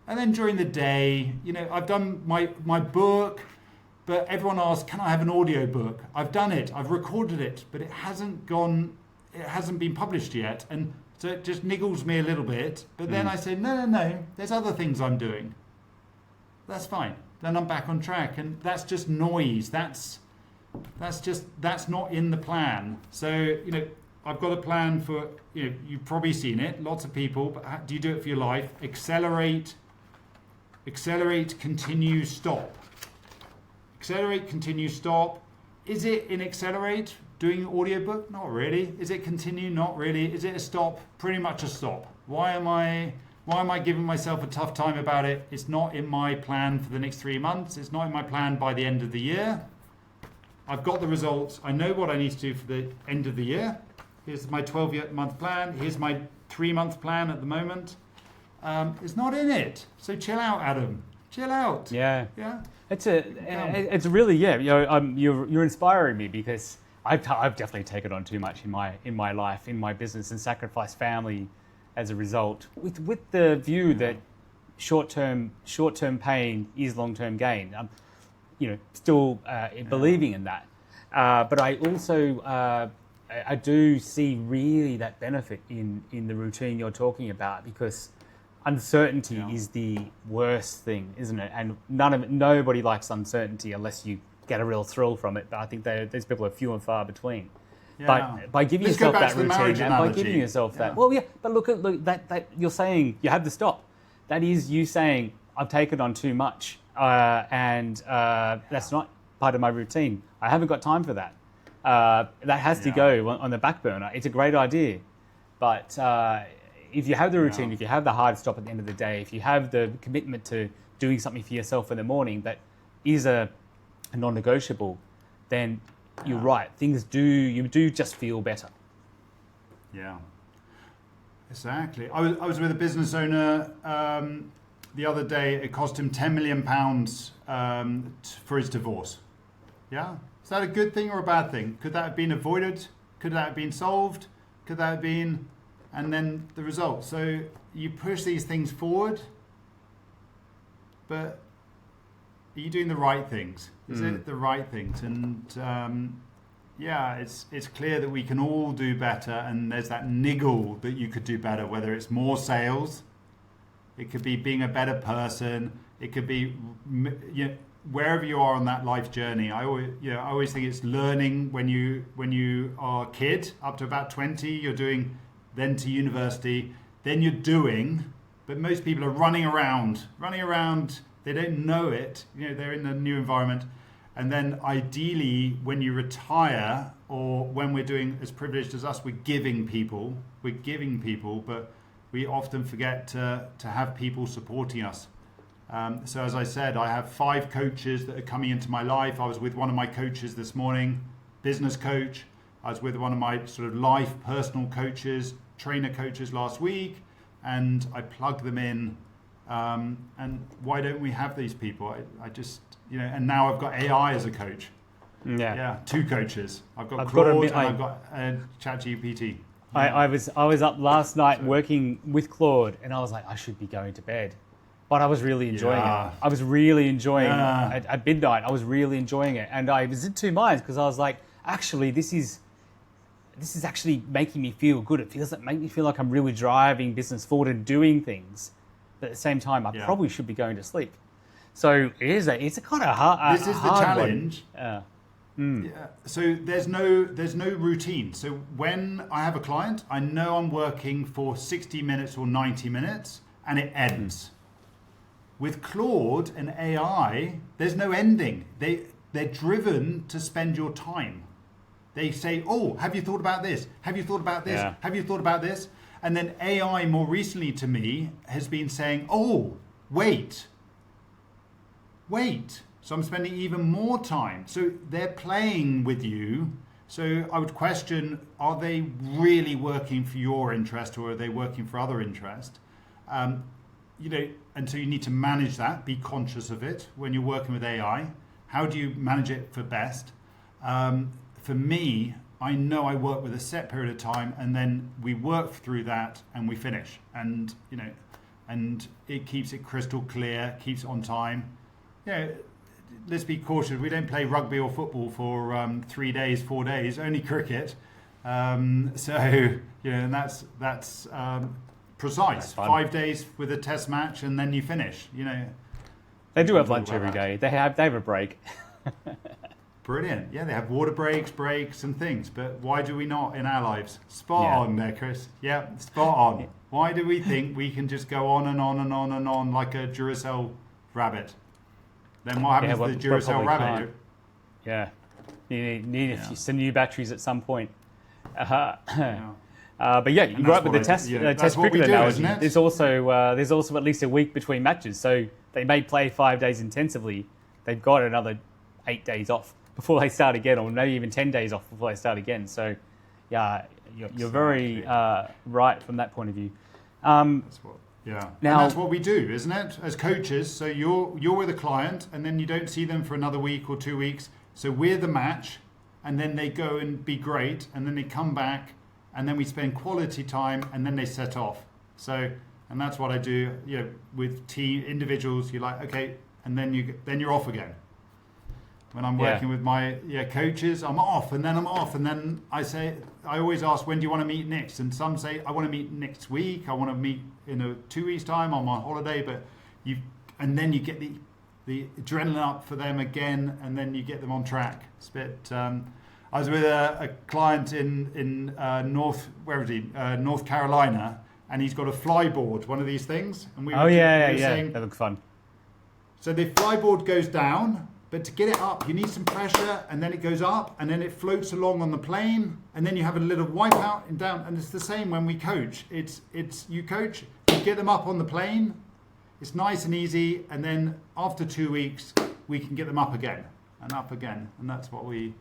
And then during the day, I've done my book, but everyone asks, can I have an audio book? I've done it. I've recorded it, but it hasn't been published yet. And so it just niggles me a little bit. But then I say, no, there's other things I'm doing. That's fine. Then I'm back on track. And that's just noise. That's not in the plan. So, I've got a plan for, you've probably seen it, lots of people, but do you do it for your life? Accelerate, continue, stop. Accelerate, continue, stop. Is it in accelerate, doing an audiobook? Not really. Is it continue? Not really. Is it a stop? Pretty much a stop. Why am I giving myself a tough time about it? It's not in my plan for the next 3 months. It's not in my plan by the end of the year. I've got the results. I know what I need to do for the end of the year. Here's my 12-month plan. Here's my 3-month plan at the moment. It's not in it. So chill out, Adam. Chill out. Yeah. Yeah. It's really, you're inspiring me, because I've definitely taken on too much in my life, in my business, and sacrificed family as a result. With the view that short-term pain is long-term gain. I'm, still believing in that. But I also I do see really that benefit in the routine you're talking about, because uncertainty is the worst thing, isn't it? And nobody likes uncertainty unless you get a real thrill from it. But I think these people are few and far between. Yeah. But by giving yourself that routine, and by giving yourself that, but look that you're saying you have to stop. That is you saying, I've taken on too much, and that's not part of my routine. I haven't got time for that. That has to go on the back burner. It's a great idea, but if you have the routine, if you have the hard stop at the end of the day, if you have the commitment to doing something for yourself in the morning that is a non-negotiable, then you're right. You do just feel better. Yeah, exactly. I was with a business owner the other day. It cost him £10 million for his divorce. Yeah. Is that a good thing or a bad thing? Could that have been avoided? Could that have been solved? Could that have been... And then the result. So you push these things forward, but are you doing the right things? Is it the right things? And it's clear that we can all do better, and there's that niggle that you could do better, whether it's more sales, it could be being a better person, it could be... wherever you are on that life journey, I always think it's learning when you are a kid up to about 20. You're doing, then to university, then you're doing. But most people are running around. They don't know it. They're in a new environment, and then ideally, when you retire, or when we're doing as privileged as us, we're giving people. But we often forget to have people supporting us. So as I said, I have 5 coaches that are coming into my life. I was with one of my coaches this morning, business coach. I was with one of my sort of life personal coaches, trainer coaches last week, and I plug them in. And why don't we have these people? I just, and now I've got AI as a coach. Yeah, 2 coaches. I've got Claude and I've got ChatGPT. I was up last night working with Claude, and I was like, I should be going to bed. But I was really enjoying it. I was really enjoying it. At midnight, I was really enjoying it. And I was in 2 minds, because I was like, actually, this is actually making me feel good. It feels like make me feel like I'm really driving business forward and doing things. But at the same time, I probably should be going to sleep. So it's a kind of hard. This is the challenge. Yeah. So there's no routine. So when I have a client, I know I'm working for 60 minutes or 90 minutes, and it ends. With Claude and AI, there's no ending. They're driven to spend your time. They say, oh, have you thought about this? Have you thought about this? Yeah. Have you thought about this? And then AI more recently to me has been saying, oh, wait. So I'm spending even more time. So they're playing with you. So I would question, are they really working for your interest, or are they working for other interest? And so you need to manage that, be conscious of it when you're working with AI. How do you manage it for best? For me, I know I work with a set period of time, and then we work through that and we finish. And it keeps it crystal clear, keeps it on time. Let's be cautious. We don't play rugby or football for 3 days, 4 days, only cricket. And that's precise. 5 days with a test match, and then you finish. They do have lunch every day. They have a break. Brilliant. Yeah, they have water breaks and things. But why do we not in our lives? Spot on there, Chris. Yeah, spot on. Yeah. Why do we think we can just go on and on and on and on like a Duracell rabbit? Then what happens to the Duracell rabbit? Can't. Yeah. You need some new batteries at some point. But yeah, you're right with the test cricket analogy. There's also at least a week between matches. So they may play 5 days intensively. They've got another 8 days off before they start again, or maybe even 10 days off before they start again. So yeah, you're very right from that point of view. Now, and that's what we do, isn't it? As coaches, so you're with a client, and then you don't see them for another week or 2 weeks. So we're the match, and then they go and be great, and then they come back, and then we spend quality time, and then they set off. So, and that's what I do. With team individuals, you're like, okay, and then you're off again. When I'm working with my coaches, I'm off, and then I'm off, and then I always ask, when do you want to meet next? And some say, I want to meet next week. I want to meet in 2 weeks' time on my holiday. But and then you get the adrenaline up for them again, and then you get them on track. It's a bit. I was with a client in North Carolina, and he's got a flyboard, one of these things. And we were saying, they look fun. So the flyboard goes down. But to get it up, you need some pressure, and then it goes up, and then it floats along on the plane, and then you have a little wipeout and down. And it's the same when we coach. It's you coach, you get them up on the plane. It's nice and easy, and then after 2 weeks, we can get them up again and up again, and that's what we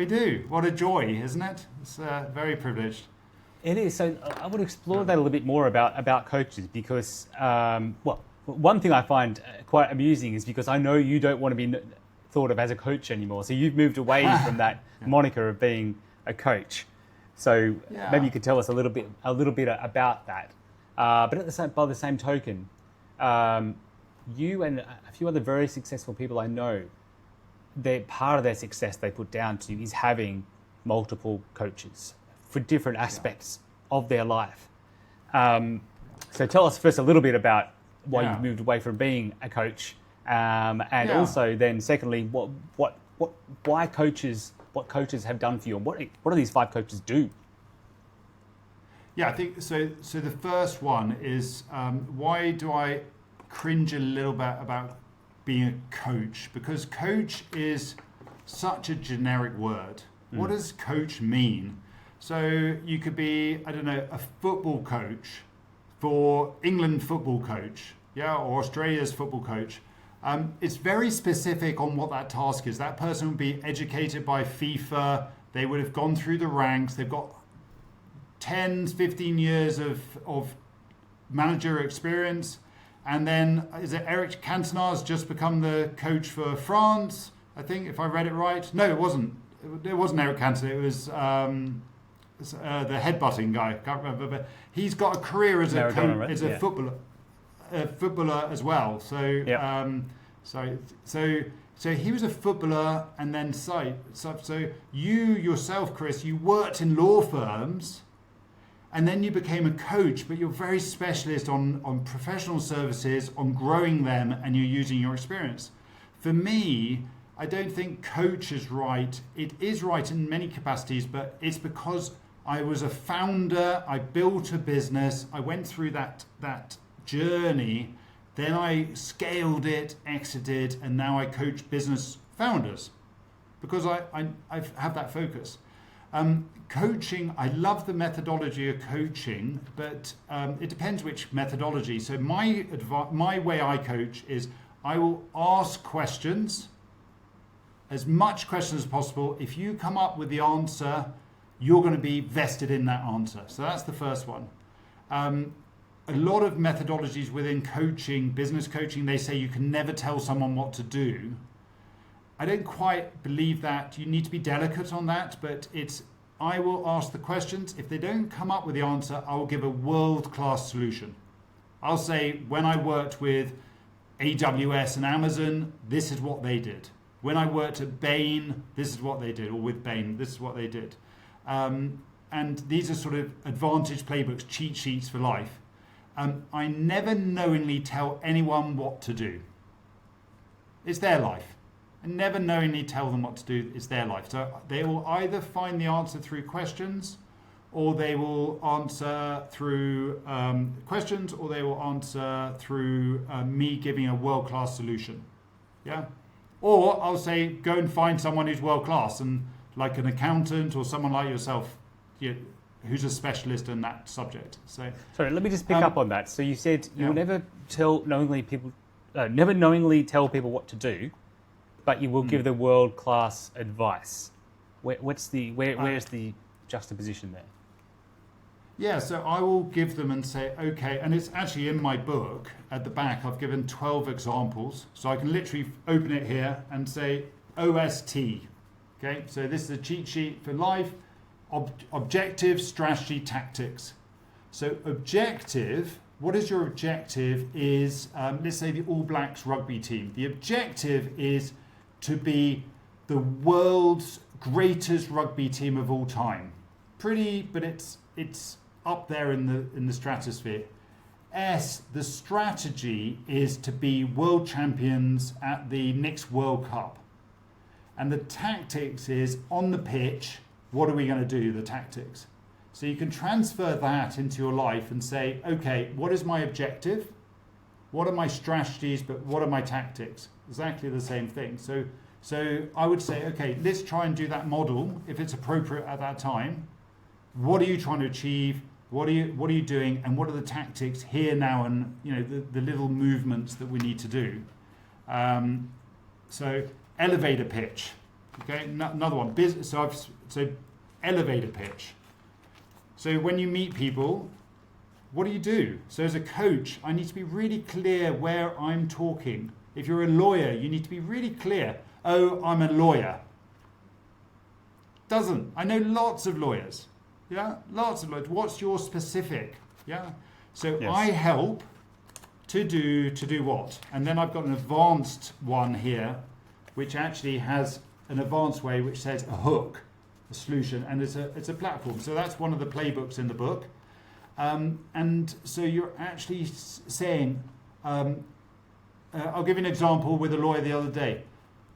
do. What a joy, isn't it? It's very privileged. It is. So I would explore that a little bit more about coaches because, one thing I find quite amusing is because I know you don't want to be thought of as a coach anymore. So you've moved away from that moniker of being a coach. So maybe you could tell us a little bit about that. But by the same token, you and a few other very successful people I know, part of their success they put down to is having multiple coaches for different aspects of their life. So tell us first a little bit about why you've moved away from being a coach, and also then secondly, what coaches have done for you, and what do these 5 coaches do? Yeah, I think so. So the first one is why do I cringe a little bit about being a coach? Because coach is such a generic word. What does coach mean? So you could be, I don't know, a football coach for England football coach, or Australia's football coach. It's very specific on what that task is. That person would be educated by FIFA. They would have gone through the ranks. They've got 10, 15 years of manager experience. And then, is it Eric Cantona's just become the coach for France? I think, if I read it right. No, it wasn't. It wasn't Eric Cantona. It was the headbutting guy. I can't remember. But he's got a career as a footballer as well. So, so he was a footballer, and then so you yourself, Chris, you worked in law firms. And then you became a coach, but you're very specialist on professional services, on growing them, and you're using your experience. For me, I don't think coach is right. It is right in many capacities, but it's because I was a founder, I built a business, I went through that journey, then I scaled it, exited, and now I coach business founders because I have that focus. Coaching, I love the methodology of coaching, but it depends which methodology. So my way I coach is I will ask questions, as much questions as possible. If you come up with the answer, you're going to be vested in that answer. So that's the first one. A lot of methodologies within coaching, business coaching, they say you can never tell someone what to do. I don't quite believe that. You need to be delicate on that, but I will ask the questions. If they don't come up with the answer, I will give a world-class solution. I'll say, when I worked with AWS and Amazon, this is what they did. When I worked at Bain, this is what they did, or with Bain, this is what they did. And these are sort of advantage playbooks, cheat sheets for life. I never knowingly tell anyone what to do. It's their life. and never knowingly tell them what to do. It's their life. So they will either find the answer through questions, or they will answer through questions, or they will answer through me giving a world-class solution. Yeah? Or I'll say, go and find someone who's world-class, and like an accountant or someone like yourself, who's a specialist in that subject. So, sorry, let me just pick up on that. So you said you'll never never knowingly tell people what to do, but you will give the world-class advice. Where's the juxtaposition there? Yeah, so I will give them and say, okay, and it's actually in my book at the back. I've given 12 examples, so I can literally open it here and say OST. Okay, so this is a cheat sheet for life. Objective, strategy, tactics. So objective, what is your objective is, let's say the All Blacks rugby team. The objective is to be the world's greatest rugby team of all time. Pretty, but it's up there in the stratosphere. The strategy is to be world champions at the next World Cup. And the tactics is on the pitch, what are we going to do, the tactics? So you can transfer that into your life and say, okay, what is my objective? What are my strategies, but what are my tactics? Exactly the same thing. So I would say, okay, let's try and do that model if it's appropriate at that time. What are you trying to achieve? What are you doing? And what are the tactics here now, and the little movements that we need to do? So elevator pitch. Okay, another one. So elevator pitch. So when you meet people, what do you do? So as a coach, I need to be really clear where I'm talking. If you're a lawyer, you need to be really clear. Oh, I'm a lawyer. I know lots of lawyers. Yeah, lots of lawyers. What's your specific? Yeah. So yes. I help to do what? And then I've got an advanced one here, which actually has an advanced way which says a hook, a solution, and it's a platform. So that's one of the playbooks in the book. And so you're actually saying, I'll give you an example with a lawyer the other day.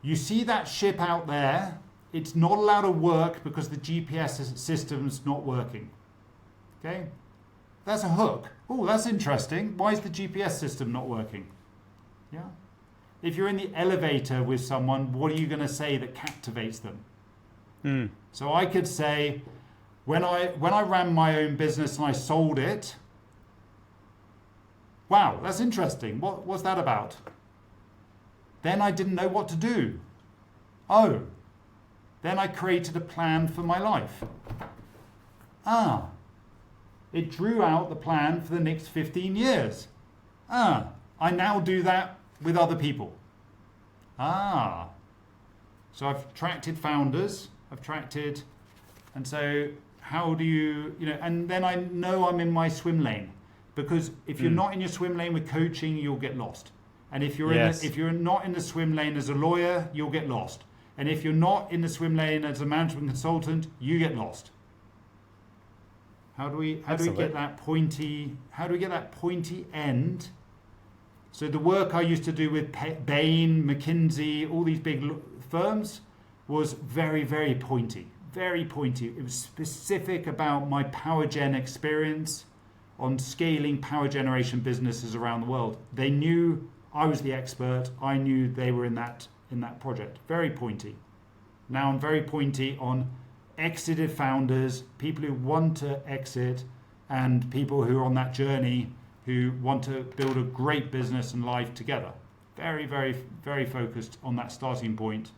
You see that ship out there, it's not allowed to work because the GPS system's not working. Okay? That's a hook. Oh, that's interesting. Why is the GPS system not working? Yeah. If you're in the elevator with someone, what are you going to say that captivates them? So I could say, when I ran my own business and I sold it, wow, that's interesting. What's that about? Then I didn't know what to do. Oh, then I created a plan for my life. It drew out the plan for the next 15 years. I now do that with other people. So I've attracted founders, and so how do you, and then I know I'm in my swim lane, because if you're not in your swim lane with coaching, you'll get lost. And if you're if you're not in the swim lane as a lawyer, you'll get lost. And if you're not in the swim lane as a management consultant, you get lost. How do we get that pointy end? So the work I used to do with Bain, McKinsey, all these big firms was very, very pointy. Very pointy. It was specific about my power gen experience on scaling power generation businesses around the world. They knew I was the expert. I knew they were in that project. Very pointy. Now I'm very pointy on exited founders, people who want to exit, and people who are on that journey who want to build a great business and life together. Very, very, very focused on that starting point.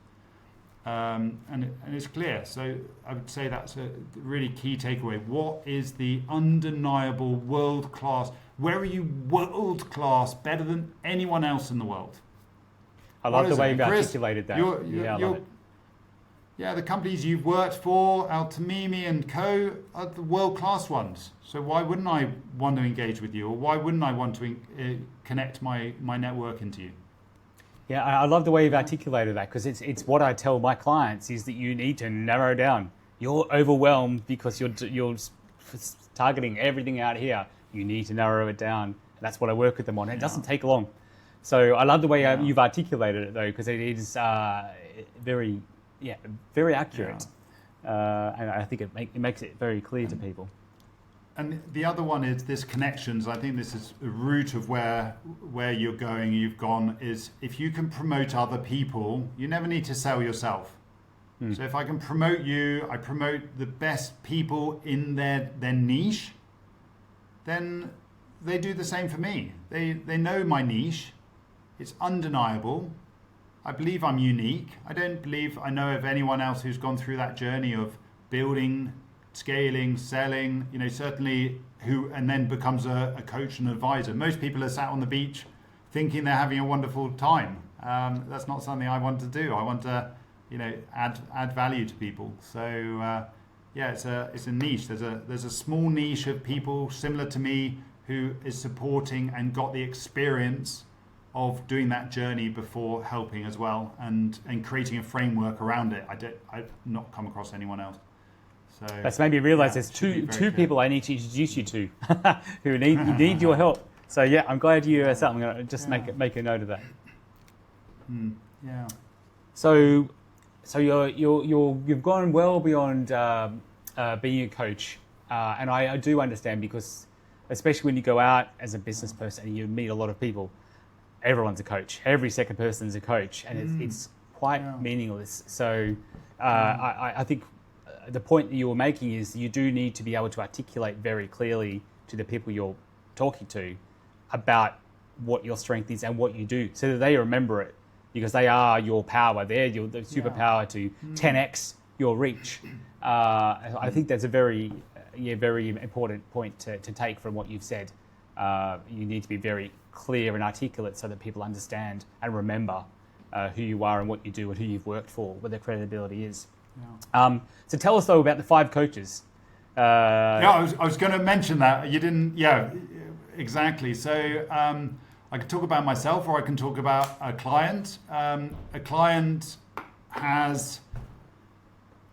And it's clear. So I would say that's a really key takeaway. What is the undeniable world-class? Where are you world-class, better than anyone else in the world? I love the way you've articulated that. I love it. Yeah, the companies you've worked for, Altamimi and Co, are the world-class ones. So why wouldn't I want to engage with you, or why wouldn't I want to connect my network into you? Yeah, I love the way you've articulated that, because it's what I tell my clients is that you need to narrow down. You're overwhelmed because you're targeting everything out here. You need to narrow it down. That's what I work with them on. It doesn't take long. So I love the way you've articulated it, though, because it is very accurate, and I think it makes it very clear to people. And the other one is this connections. I think this is the root of where you're going, you've gone, is if you can promote other people, you never need to sell yourself. So if I can promote you, I promote the best people in their niche, then they do the same for me. They know my niche. It's undeniable. I believe I'm unique. I don't believe I know of anyone else who's gone through that journey of building, scaling, selling, certainly and then becomes a coach and advisor. Most people are sat on the beach thinking they're having a wonderful time. That's not something I want to do. I want to, add value to people. So it's a niche. There's a small niche of people similar to me who is supporting and got the experience of doing that journey before helping as well, and creating a framework around it. I've not come across anyone else. So that's made me realise there's two people I need to introduce you to who need your help. So yeah, I'm glad you said. I'm going to just make a note of that. Yeah. So you've gone well beyond being a coach, and I do understand, because especially when you go out as a business person and you meet a lot of people, everyone's a coach. Every second person is a coach, and it's quite meaningless. So I think the point that you were making is you do need to be able to articulate very clearly to the people you're talking to about what your strength is and what you do, so that they remember it, because they are your power. They're the superpower to 10x your reach. I think that's a very important point to take from what you've said. You need to be very clear and articulate so that people understand and remember who you are and what you do and who you've worked for, what their credibility is. So tell us, though, about the 5 coaches. I was going to mention that. You didn't. Yeah, exactly. So I can talk about myself, or I can talk about a client. A client has,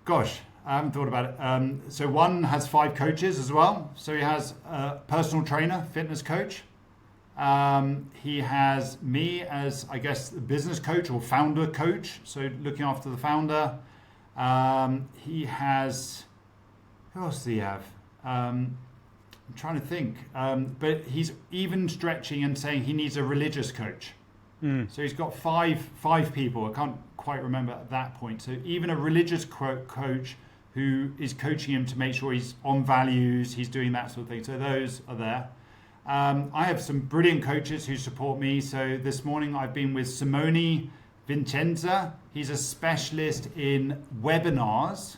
I haven't thought about it. So one has 5 coaches as well. So he has a personal trainer, fitness coach. He has me as, I guess, the business coach or founder coach. So looking after the founder. He has, who else does he have? I'm trying to think. But he's even stretching and saying he needs a religious coach. So he's got five people. I can't quite remember at that point. So even a religious coach who is coaching him to make sure he's on values, he's doing that sort of thing. So those are there. I have some brilliant coaches who support me. So this morning I've been with Simone Vincenza. He's a specialist in webinars,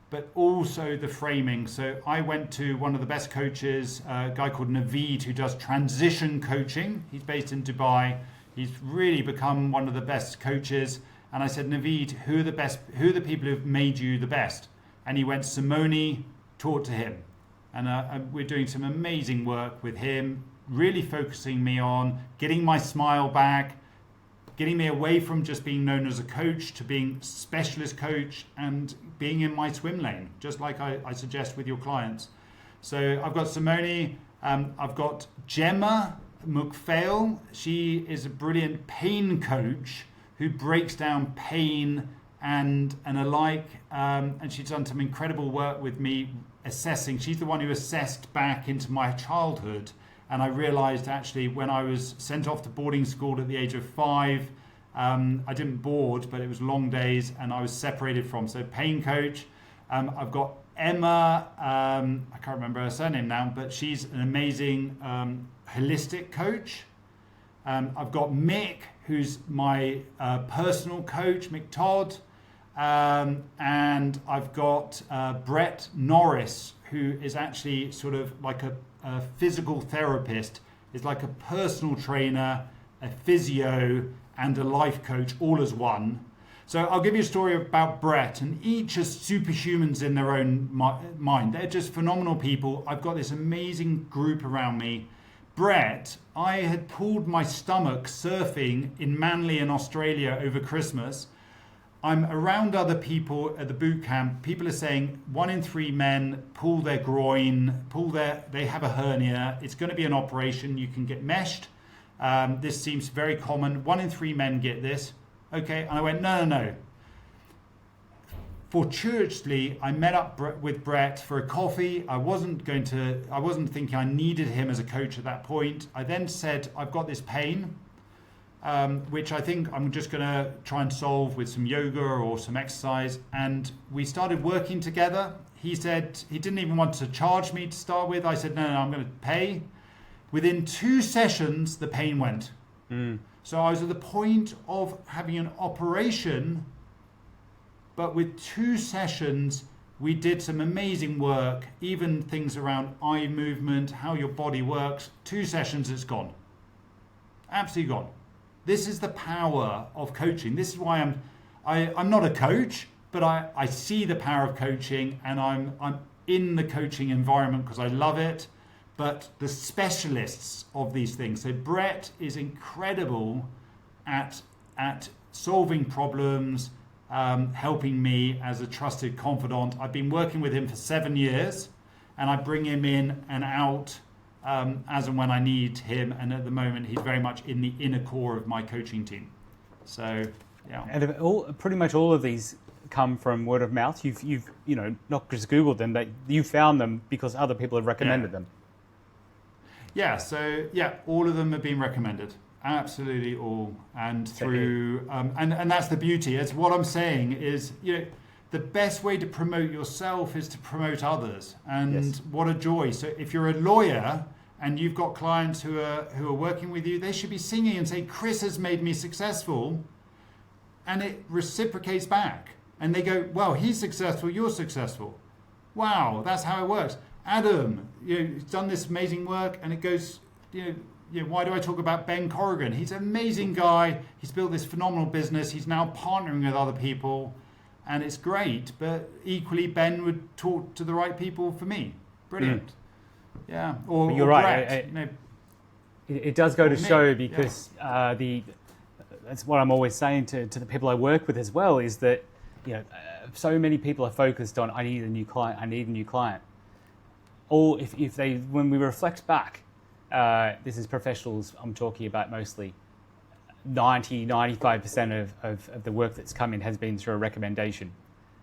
but also the framing. So I went to one of the best coaches, a guy called Naveed, who does transition coaching. He's based in Dubai. He's really become one of the best coaches. And I said, Naveed, who are the people who've made you the best? And he went, Simone, taught to him. And we're doing some amazing work with him, really focusing me on getting my smile back, getting me away from just being known as a coach to being specialist coach and being in my swim lane, just like I suggest with your clients. So I've got Simone, I've got Gemma McPhail. She is a brilliant pain coach who breaks down pain and alike, and she's done some incredible work with me assessing. She's the one who assessed back into my childhood. And I realized actually when I was sent off to boarding school at the age of 5, I didn't board, but it was long days and I was separated from. So pain coach. I've got Emma, I can't remember her surname now, but she's an amazing holistic coach. I've got Mick, who's my personal coach, Mick Todd. And I've got Brett Norris, who is actually sort of like a physical therapist, is like a personal trainer, a physio, and a life coach all as one. So I'll give you a story about Brett, and each are superhumans in their own mind. They're just phenomenal people. I've got this amazing group around me. Brett, I had pulled my stomach surfing in Manly in Australia over Christmas. I'm around other people at the boot camp. People are saying 1 in 3 men pull their groin, they have a hernia. It's going to be an operation. You can get meshed. This seems very common. 1 in 3 men get this. Okay, and I went, no. Fortuitously, I met up with Brett for a coffee. I wasn't thinking I needed him as a coach at that point. I then said, I've got this pain, which I think I'm just going to try and solve with some yoga or some exercise. And we started working together. He said he didn't even want to charge me to start with. I said, no, I'm going to pay. Within 2 sessions, the pain went. So I was at the point of having an operation, but with 2 sessions, we did some amazing work, even things around eye movement, how your body works. 2 sessions, it's gone. Absolutely gone. This is the power of coaching. This is why I'm not a coach, but I see the power of coaching, and I'm in the coaching environment because I love it. But the specialists of these things. So Brett is incredible at solving problems, helping me as a trusted confidant. I've been working with him for 7 years, and I bring him in and out as and when I need him. And at the moment, he's very much in the inner core of my coaching team. So, yeah. And pretty much all of these come from word of mouth. You've not just Googled them, but you found them because other people have recommended them. Yeah, so all of them have been recommended, absolutely all, and through, and that's the beauty. It's what I'm saying is, the best way to promote yourself is to promote others, and what a joy. So if you're a lawyer and you've got clients who are working with you, they should be singing and saying, Chris has made me successful, and it reciprocates back, and they go, well, he's successful, you're successful. Wow, that's how it works. Adam, he's done this amazing work, and it goes, why do I talk about Ben Corrigan? He's an amazing guy. He's built this phenomenal business. He's now partnering with other people, and it's great. But equally, Ben would talk to the right people for me. Brilliant. Yeah. Or you're right. It does go to show, because that's what I'm always saying to the people I work with as well, is that so many people are focused on, I need a new client. Or if they, when we reflect back, this is professionals I'm talking about mostly, 95% of the work that's come in has been through a recommendation.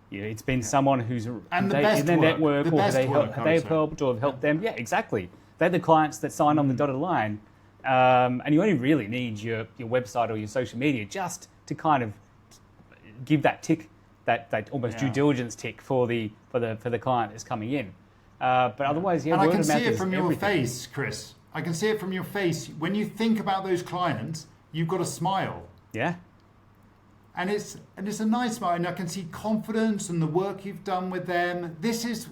It's been someone who's in their network, or have they helped or have helped them. Yeah, exactly. They're the clients that sign on the dotted line. And you only really need your website or your social media just to kind of give that tick, that almost due diligence tick for the client that's coming in. But otherwise, and I can see it from your face, Chris. I can see it from your face. When you think about those clients, you've got a smile. Yeah. And it's a nice smile, and I can see confidence and the work you've done with them. This is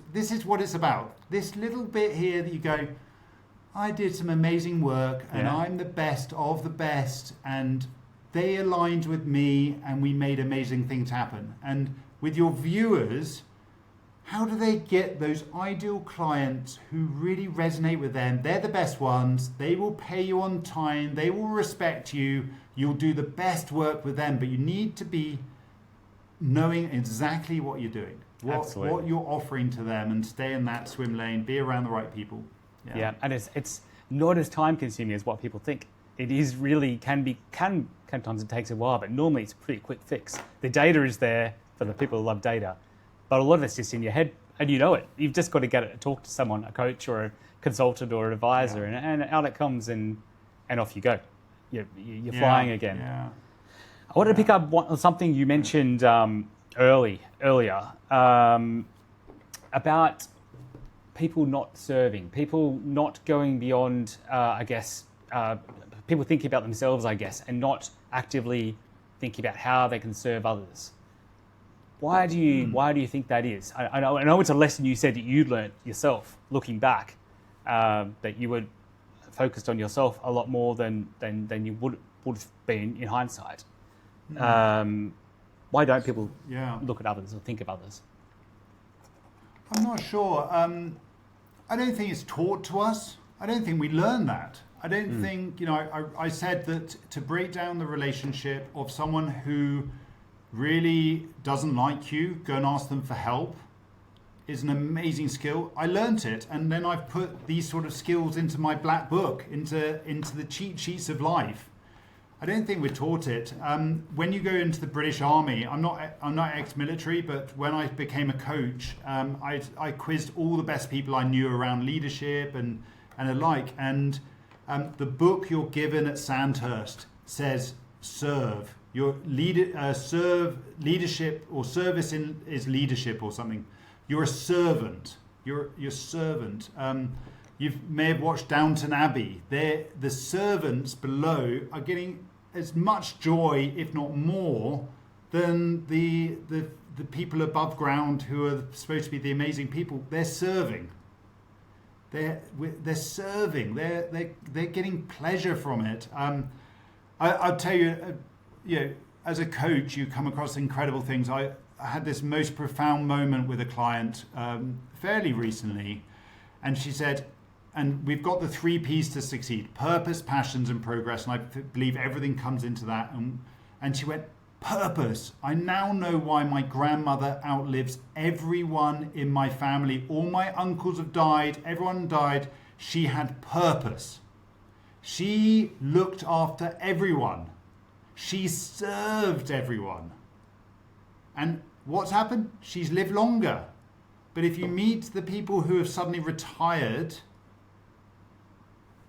what it's about. This little bit here that you go, I did some amazing work, and I'm the best of the best, and they aligned with me, and we made amazing things happen. And with your viewers, how do they get those ideal clients who really resonate with them? They're the best ones. They will pay you on time. They will respect you. You'll do the best work with them, but you need to be knowing exactly what you're doing, what you're offering to them, and stay in that swim lane, be around the right people. Yeah, and it's not as time consuming as what people think. It is really sometimes it takes a while, but normally it's a pretty quick fix. The data is there for the people who love data. But a lot of it's just in your head, and you know it. You've just got to get it, talk to someone, a coach or a consultant or an advisor, and out it comes, and off you go. You're flying again. Yeah. I wanted to pick up something you mentioned earlier about people not serving, people not going beyond, people thinking about themselves, and not actively thinking about how they can serve others. Why do you think that is? I know it's a lesson you said that you learnt yourself, looking back, that you were focused on yourself a lot more than you would have been in hindsight. Why don't people look at others or think of others? I'm not sure. I don't think it's taught to us. I don't think we learn that. I don't think, I said that to break down the relationship of someone who really doesn't like you, go and ask them for help. is an amazing skill. I learnt it, and then I've put these sort of skills into my black book, into the cheat sheets of life. I don't think we're taught it. When you go into the British Army, I'm not ex-military, but when I became a coach, I quizzed all the best people I knew around leadership and alike. And the book you're given at Sandhurst says serve. Your serve leadership, or service is leadership or something. You're a servant. You're servant. You may have watched Downton Abbey. The servants below are getting as much joy, if not more, than the people above ground who are supposed to be the amazing people. They're serving. They're serving. They're getting pleasure from it. I'll tell you, as a coach, you come across incredible things. I had this most profound moment with a client fairly recently, and she said, and we've got the 3 P's to succeed: purpose, passions, and progress. And I believe everything comes into that. And she went, purpose. I now know why my grandmother outlives everyone in my family. All my uncles have died. Everyone died. She had purpose. She looked after everyone. She served everyone. And what's happened? She's lived longer. But if you meet the people who have suddenly retired,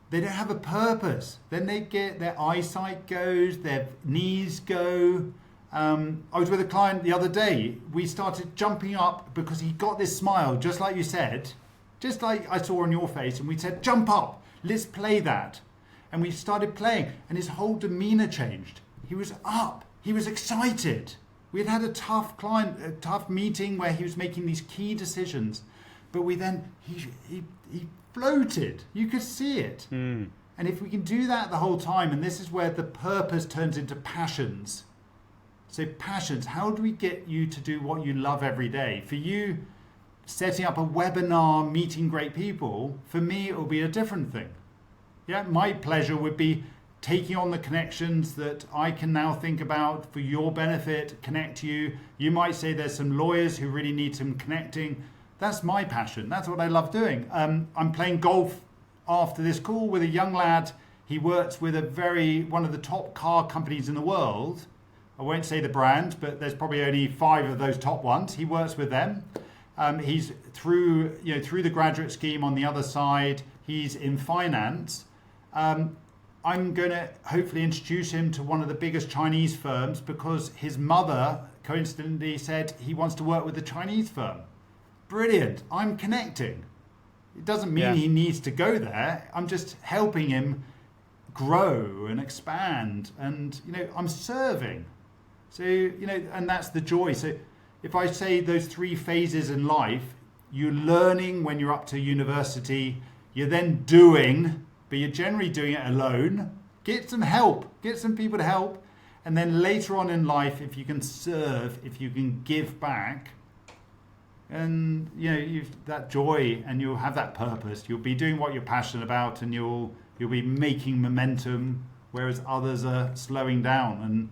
they don't have a purpose. Then they get, their eyesight goes, their knees go. I was with a client the other day. We started jumping up because he got this smile, just like you said, just like I saw on your face. And we said, jump up, let's play that. And we started playing, and his whole demeanor changed. He was up, he was excited. We had a tough meeting where he was making these key decisions, but he floated. You could see it. And if we can do that the whole time, and this is where the purpose turns into passions. So passions, how do we get you to do what you love every day? For you, setting up a webinar, meeting great people, for me, it will be a different thing. Yeah, my pleasure would be taking on the connections that I can now think about for your benefit, connect you. You might say there's some lawyers who really need some connecting. That's my passion. That's what I love doing. I'm playing golf after this call with a young lad. He works with one of the top car companies in the world. I won't say the brand, but there's probably only 5 of those top ones. He works with them. He's through the graduate scheme on the other side. He's in finance. I'm going to hopefully introduce him to one of the biggest Chinese firms because his mother coincidentally said he wants to work with the Chinese firm. Brilliant. I'm connecting. It doesn't mean he needs to go there. I'm just helping him grow and expand, and I'm serving. So and that's the joy. So if I say those 3 phases in life, you're learning when you're up to university, you're then doing, but you're generally doing it alone. Get some help, get some people to help. And then later on in life, if you can serve, if you can give back, and you've that joy, and you'll have that purpose. You'll be doing what you're passionate about, and you'll be making momentum, whereas others are slowing down. And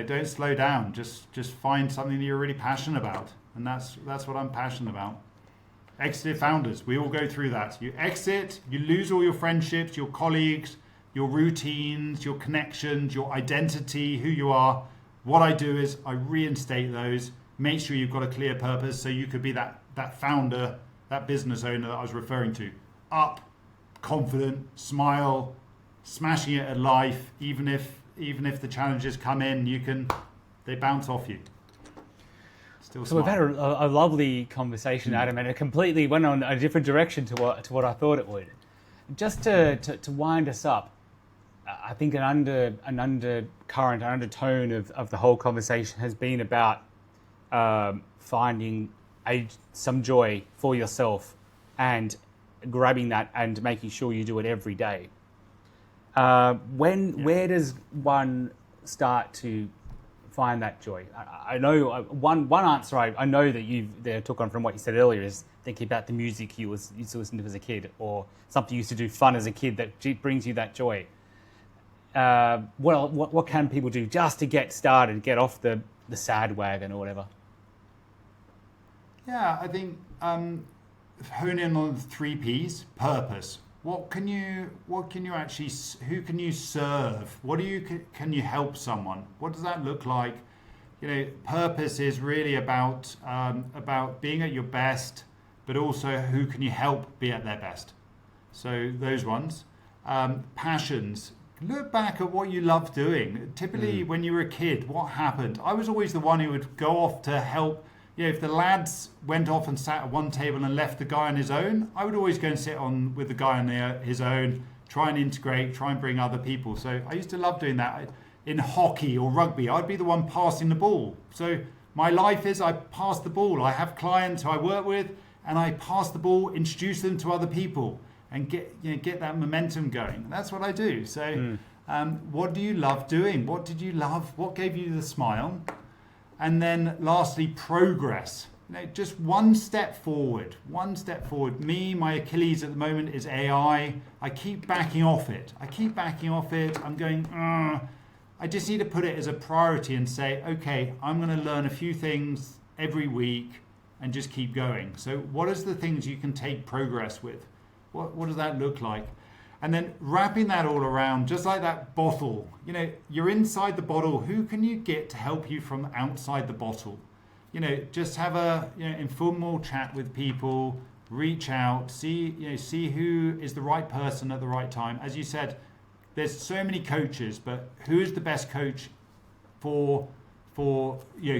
don't slow down. Just find something that you're really passionate about, and that's what I'm passionate about. Exited founders, we all go through that. You exit, you lose all your friendships, your colleagues, your routines, your connections, your identity, who you are. What I do is I reinstate those, make sure you've got a clear purpose, so you could be that founder, that business owner that I was referring to. Up, confident, smile, smashing it at life, even if the challenges come in, they bounce off you. So we've had a lovely conversation, Adam, and it completely went on a different direction to what I thought it would. Just to wind us up, I think an undercurrent, an undertone of the whole conversation has been about finding some joy for yourself and grabbing that and making sure you do it every day. Where does one start to find that joy? I know one answer I know that you took on from what you said earlier is thinking about the music you used to listen to as a kid, or something you used to do fun as a kid that brings you that joy. What can people do just to get started, get off the sad wagon or whatever? Yeah, I think hone in on the 3 Ps. Purpose. What can you actually? Who can you serve? Can you help someone? What does that look like? Purpose is really about being at your best, but also who can you help be at their best. So those ones. Passions. Look back at what you love doing. Typically, when you were a kid, what happened? I was always the one who would go off to help. If the lads went off and sat at one table and left the guy on his own, I would always go and sit on with the guy on his own, try and integrate, try and bring other people. So I used to love doing that. In hockey or rugby, I'd be the one passing the ball. So my life is I pass the ball. I have clients who I work with, and I pass the ball, introduce them to other people, and get that momentum going. That's what I do. So what do you love doing? What did you love? What gave you the smile? And then lastly, progress. Just one step forward. My Achilles at the moment is AI. I keep backing off it. I'm going, I just need to put it as a priority and say, okay, I'm going to learn a few things every week and just keep going. So what is the things you can take progress with? What does that look like? And then wrapping that all around, just like that bottle. You're inside the bottle. Who can you get to help you from outside the bottle? Just have a informal chat with people, reach out, see who is the right person at the right time. As you said, there's so many coaches, but who is the best coach for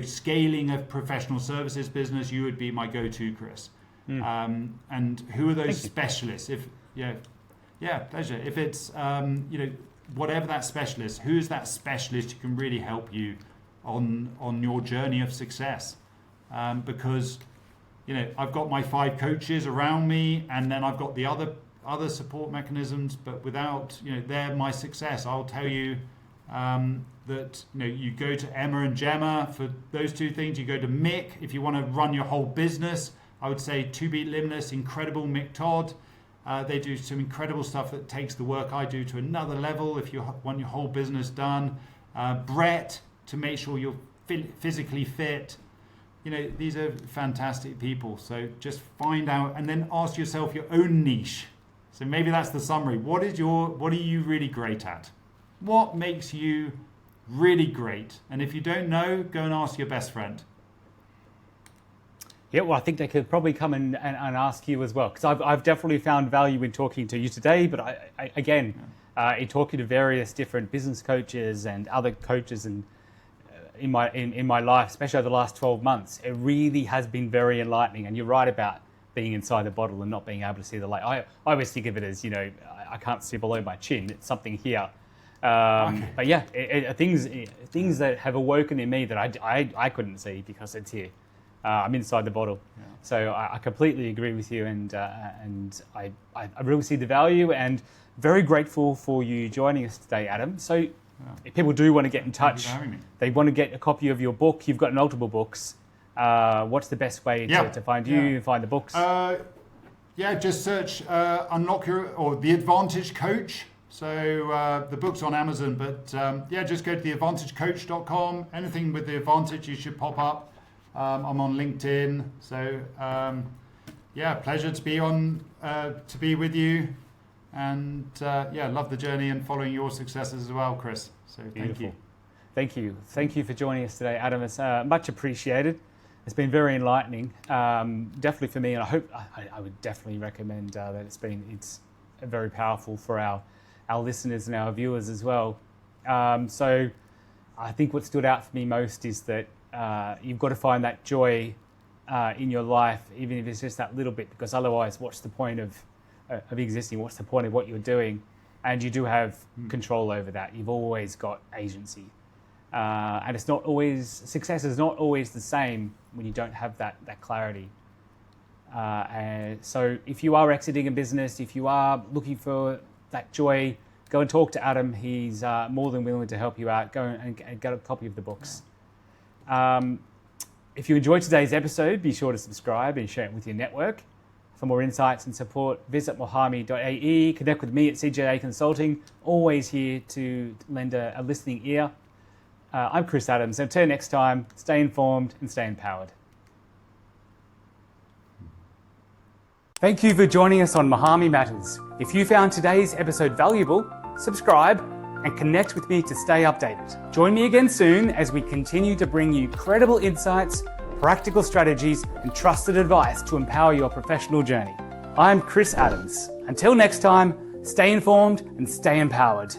scaling a professional services business? You would be my go-to, Chris. And who are those specialists? Pleasure. If it's whatever that specialist, who's that specialist who can really help you on your journey of success? Because I've got my 5 coaches around me, and then I've got the other support mechanisms, but without they're my success. I'll tell you that you go to Emma and Gemma for those 2 things. You go to Mick if you want to run your whole business. I would say To Beat Limitless, incredible Mick Todd. They do some incredible stuff that takes the work I do to another level if you want your whole business done. Brett, to make sure you're physically fit. These are fantastic people. So just find out and then ask yourself your own niche. So maybe that's the summary. What are you really great at? What makes you really great? And if you don't know, go and ask your best friend. Yeah, well, I think they could probably come and ask you as well, because I've definitely found value in talking to you today, but in talking to various different business coaches and other coaches and in my life, especially over the last 12 months, it really has been very enlightening. And you're right about being inside the bottle and not being able to see the light. I always think of it as, I can't see below my chin. It's something here. Okay. But yeah, things that have awoken in me that I couldn't see because it's here. I'm inside the bottle. Yeah. So I completely agree with you, and I really see the value, and very grateful for you joining us today, Adam. So if people do want to get in touch, they want to get a copy of your book. You've got multiple books. What's the best way to find you and find the books? Just search Unlock Your or The Advantage Coach. So the book's on Amazon, but just go to theadvantagecoach.com. Anything with The Advantage, you should pop up. I'm on LinkedIn, so pleasure to be with you, and love the journey and following your successes as well, Chris. So thank you for joining us today, Adam. It's much appreciated. It's been very enlightening, definitely for me, and I would definitely recommend that it's very powerful for our listeners and our viewers as well. So I think what stood out for me most is that you've got to find that joy in your life, even if it's just that little bit, because otherwise, what's the point of existing? What's the point of what you're doing? And you do have control over that. You've always got agency. And success is not always the same when you don't have that clarity. And so if you are exiting a business, if you are looking for that joy, go and talk to Adam. He's more than willing to help you out. Go and get a copy of the books. If you enjoyed today's episode, be sure to subscribe and share it with your network. For more insights and support, visit muhami.ae. Connect with me at CJA Consulting. Always here to lend a listening ear. I'm Chris Adams. Until next time, stay informed and stay empowered. Thank you for joining us on Muhami Matters. If you found today's episode valuable, subscribe and connect with me to stay updated. Join me again soon as we continue to bring you credible insights, practical strategies, and trusted advice to empower your professional journey. I'm Chris Adams. Until next time, stay informed and stay empowered.